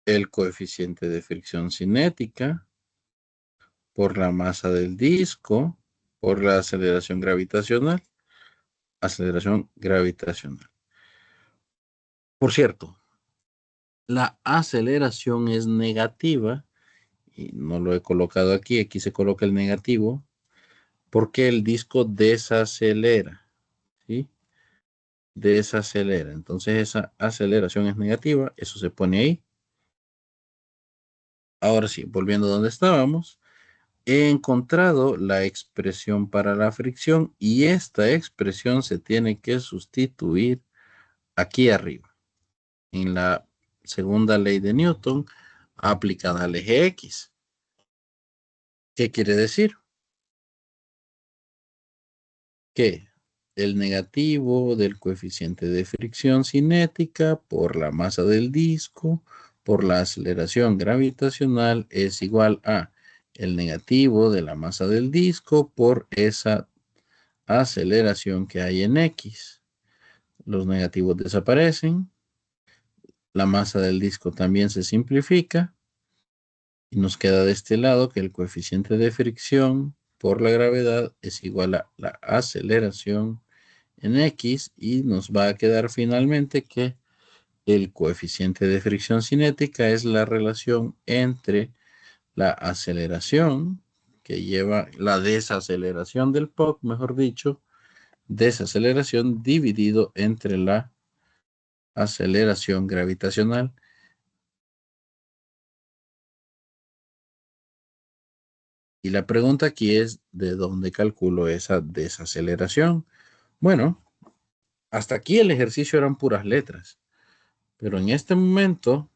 S1: el coeficiente de fricción cinética por la masa del disco por la aceleración gravitacional. Aceleración gravitacional. Por cierto, la aceleración es negativa y no lo he colocado aquí. Aquí se coloca el negativo porque el disco desacelera, ¿sí? Desacelera. Entonces esa aceleración es negativa. Eso se pone ahí. Ahora sí, volviendo a donde estábamos. He encontrado la expresión para la fricción y esta expresión se tiene que sustituir aquí arriba, en la segunda ley de Newton aplicada al eje X. ¿Qué quiere decir? Que el negativo del coeficiente de fricción cinética por la masa del disco por la aceleración gravitacional es igual a el negativo de la masa del disco por esa aceleración que hay en X. Los negativos desaparecen. La masa del disco también se simplifica. Y nos queda de este lado que el coeficiente de fricción por la gravedad es igual a la aceleración en X. Y nos va a quedar finalmente que el coeficiente de fricción cinética es la relación entre la aceleración que lleva la desaceleración del POC, mejor dicho, desaceleración dividido entre la aceleración gravitacional. Y la pregunta aquí es, ¿de dónde calculo esa desaceleración? Bueno, hasta aquí el ejercicio eran puras letras, pero en este momento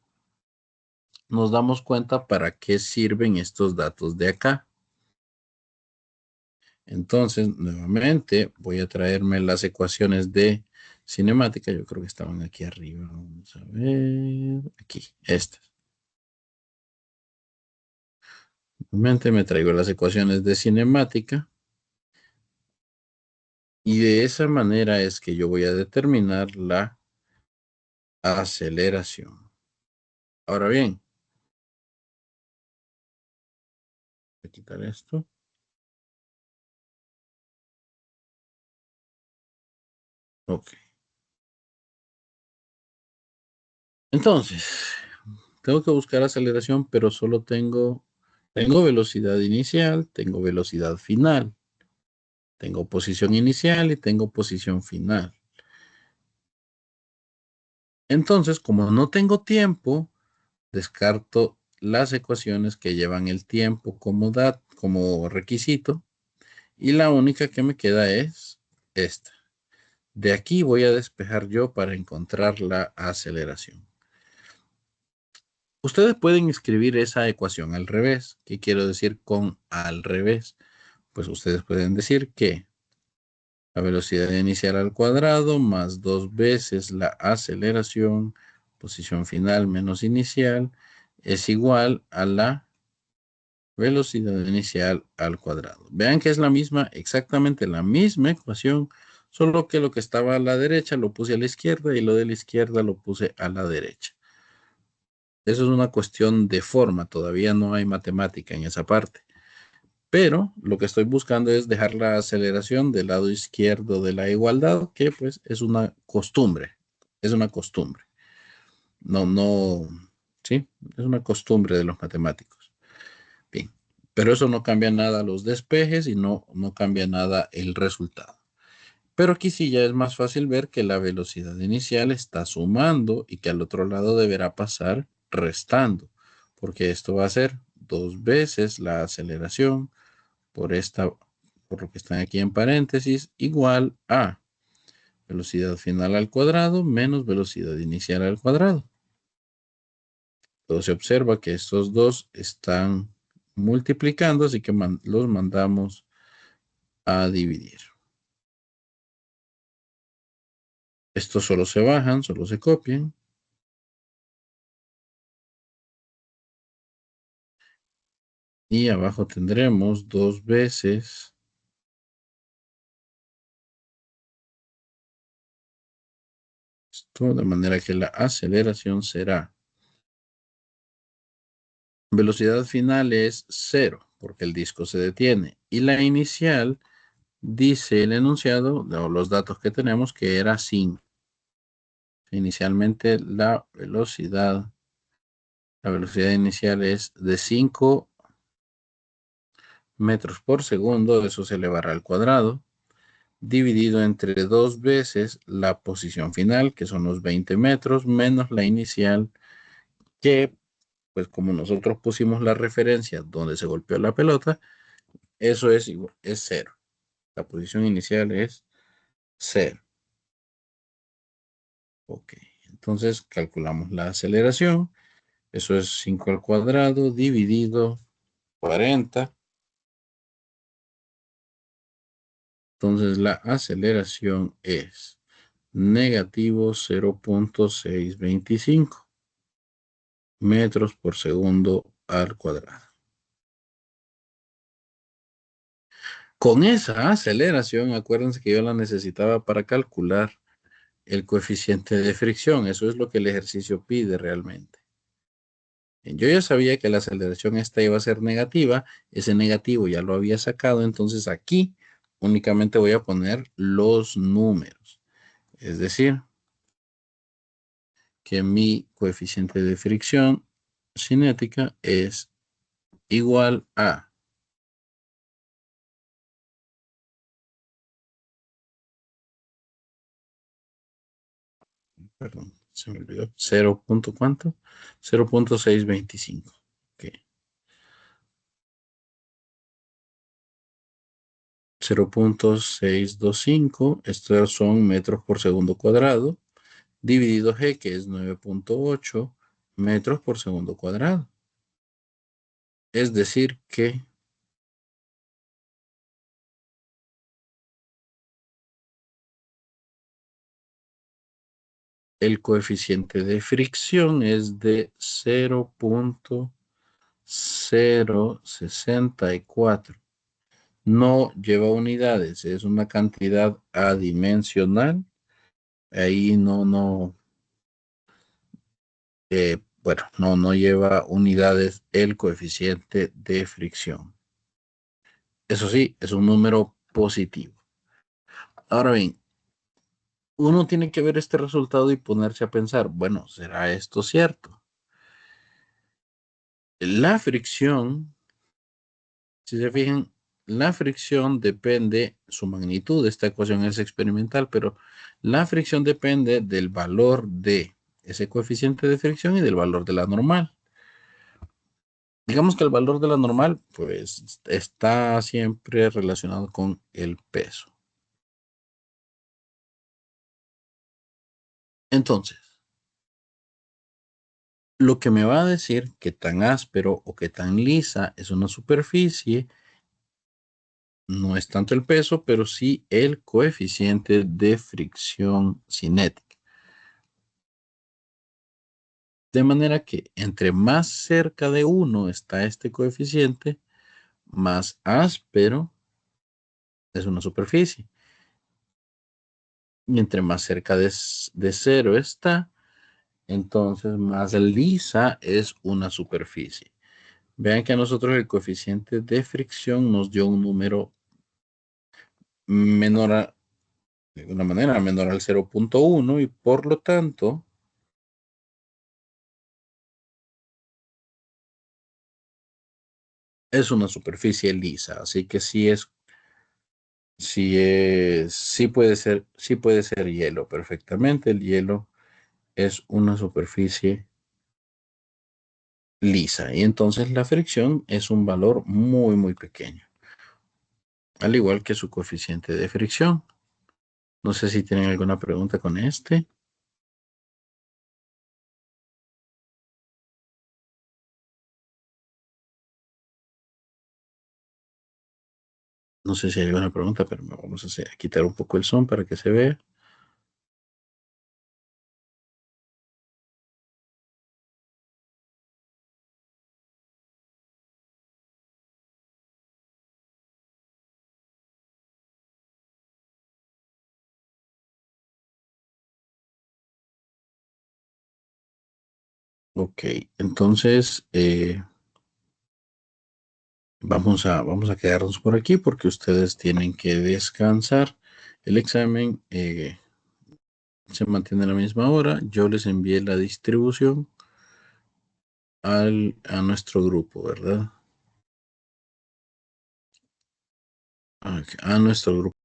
S1: nos damos cuenta para qué sirven estos datos de acá. Entonces, nuevamente, voy a traerme las ecuaciones de cinemática. Yo creo que estaban aquí arriba. Vamos a ver. Aquí, estas. Nuevamente me traigo las ecuaciones de cinemática. Y de esa manera es que yo voy a determinar la aceleración. Ahora bien, voy a quitar esto. Ok. Entonces, tengo que buscar aceleración, pero solo tengo velocidad inicial, tengo velocidad final. Tengo posición inicial y tengo posición final. Entonces, como no tengo tiempo, descarto las ecuaciones que llevan el tiempo como requisito. Y la única que me queda es esta. De aquí voy a despejar yo para encontrar la aceleración. Ustedes pueden escribir esa ecuación al revés. ¿Qué quiero decir con al revés? Pues ustedes pueden decir que la velocidad inicial al cuadrado más 2 veces la aceleración, posición final menos inicial, es igual a la velocidad inicial al cuadrado. Vean que es la misma, exactamente la misma ecuación, solo que lo que estaba a la derecha lo puse a la izquierda y lo de la izquierda lo puse a la derecha. Eso es una cuestión de forma, todavía no hay matemática en esa parte. Pero lo que estoy buscando es dejar la aceleración del lado izquierdo de la igualdad, que pues es una costumbre. Es una costumbre. No, sí, es una costumbre de los matemáticos. Bien, pero eso no cambia nada los despejes y no cambia nada el resultado. Pero aquí sí ya es más fácil ver que la velocidad inicial está sumando y que al otro lado deberá pasar restando, porque esto va a ser 2 veces la aceleración por por lo que están aquí en paréntesis, igual a velocidad final al cuadrado menos velocidad inicial al cuadrado. Entonces se observa que estos dos están multiplicando, así que los mandamos a dividir. Estos solo se bajan, solo se copian. Y abajo tendremos 2 veces esto, de manera que la aceleración será velocidad final es 0, porque el disco se detiene. Y la inicial dice el enunciado, o los datos que tenemos, que era 5. Inicialmente la velocidad inicial es de 5 metros por segundo, eso se elevará al cuadrado, dividido entre 2 veces la posición final, que son los 20 metros, menos la inicial, que pues como nosotros pusimos la referencia donde se golpeó la pelota, eso es 0. La posición inicial es 0. Ok, entonces calculamos la aceleración. Eso es 5 al cuadrado dividido 40. Entonces la aceleración es negativo 0.625 metros por segundo al cuadrado. Con esa aceleración, acuérdense que yo la necesitaba para calcular el coeficiente de fricción. Eso es lo que el ejercicio pide realmente. Yo ya sabía que la aceleración esta iba a ser negativa. Ese negativo ya lo había sacado. Entonces aquí únicamente voy a poner los números. Es decir, que mi coeficiente de fricción cinética es igual a perdón, se me olvidó, 0. ¿Cuánto? 0.625. Ok. 0.625, estos son metros por segundo cuadrado, dividido G, que es 9.8 metros por segundo cuadrado. Es decir que el coeficiente de fricción es de 0.064. No lleva unidades, es una cantidad adimensional. Ahí bueno, no lleva unidades el coeficiente de fricción. Eso sí, es un número positivo. Ahora bien, uno tiene que ver este resultado y ponerse a pensar, bueno, ¿será esto cierto? La fricción, si se fijan, la fricción depende, su magnitud, esta ecuación es experimental, pero la fricción depende del valor de ese coeficiente de fricción y del valor de la normal. Digamos que el valor de la normal, pues, está siempre relacionado con el peso. Entonces, lo que me va a decir que tan áspero o que tan lisa es una superficie no es tanto el peso, pero sí el coeficiente de fricción cinética. De manera que entre más cerca de 1 está este coeficiente, más áspero es una superficie. Y entre más cerca de 0 está, Entonces, más lisa es una superficie. Vean que a nosotros el coeficiente de fricción nos dio un número menor de una manera menor al 0.1 y por lo tanto es una superficie lisa. Así que sí puede ser hielo perfectamente. El hielo es una superficie lisa y entonces la fricción es un valor muy, muy pequeño, al igual que su coeficiente de fricción. No sé si tienen alguna pregunta con este. No sé si hay alguna pregunta, pero vamos a quitar un poco el son para que se vea. Ok, entonces vamos a quedarnos por aquí porque ustedes tienen que descansar. El examen se mantiene a la misma hora. Yo les envié la distribución a nuestro grupo, ¿verdad? A nuestro grupo.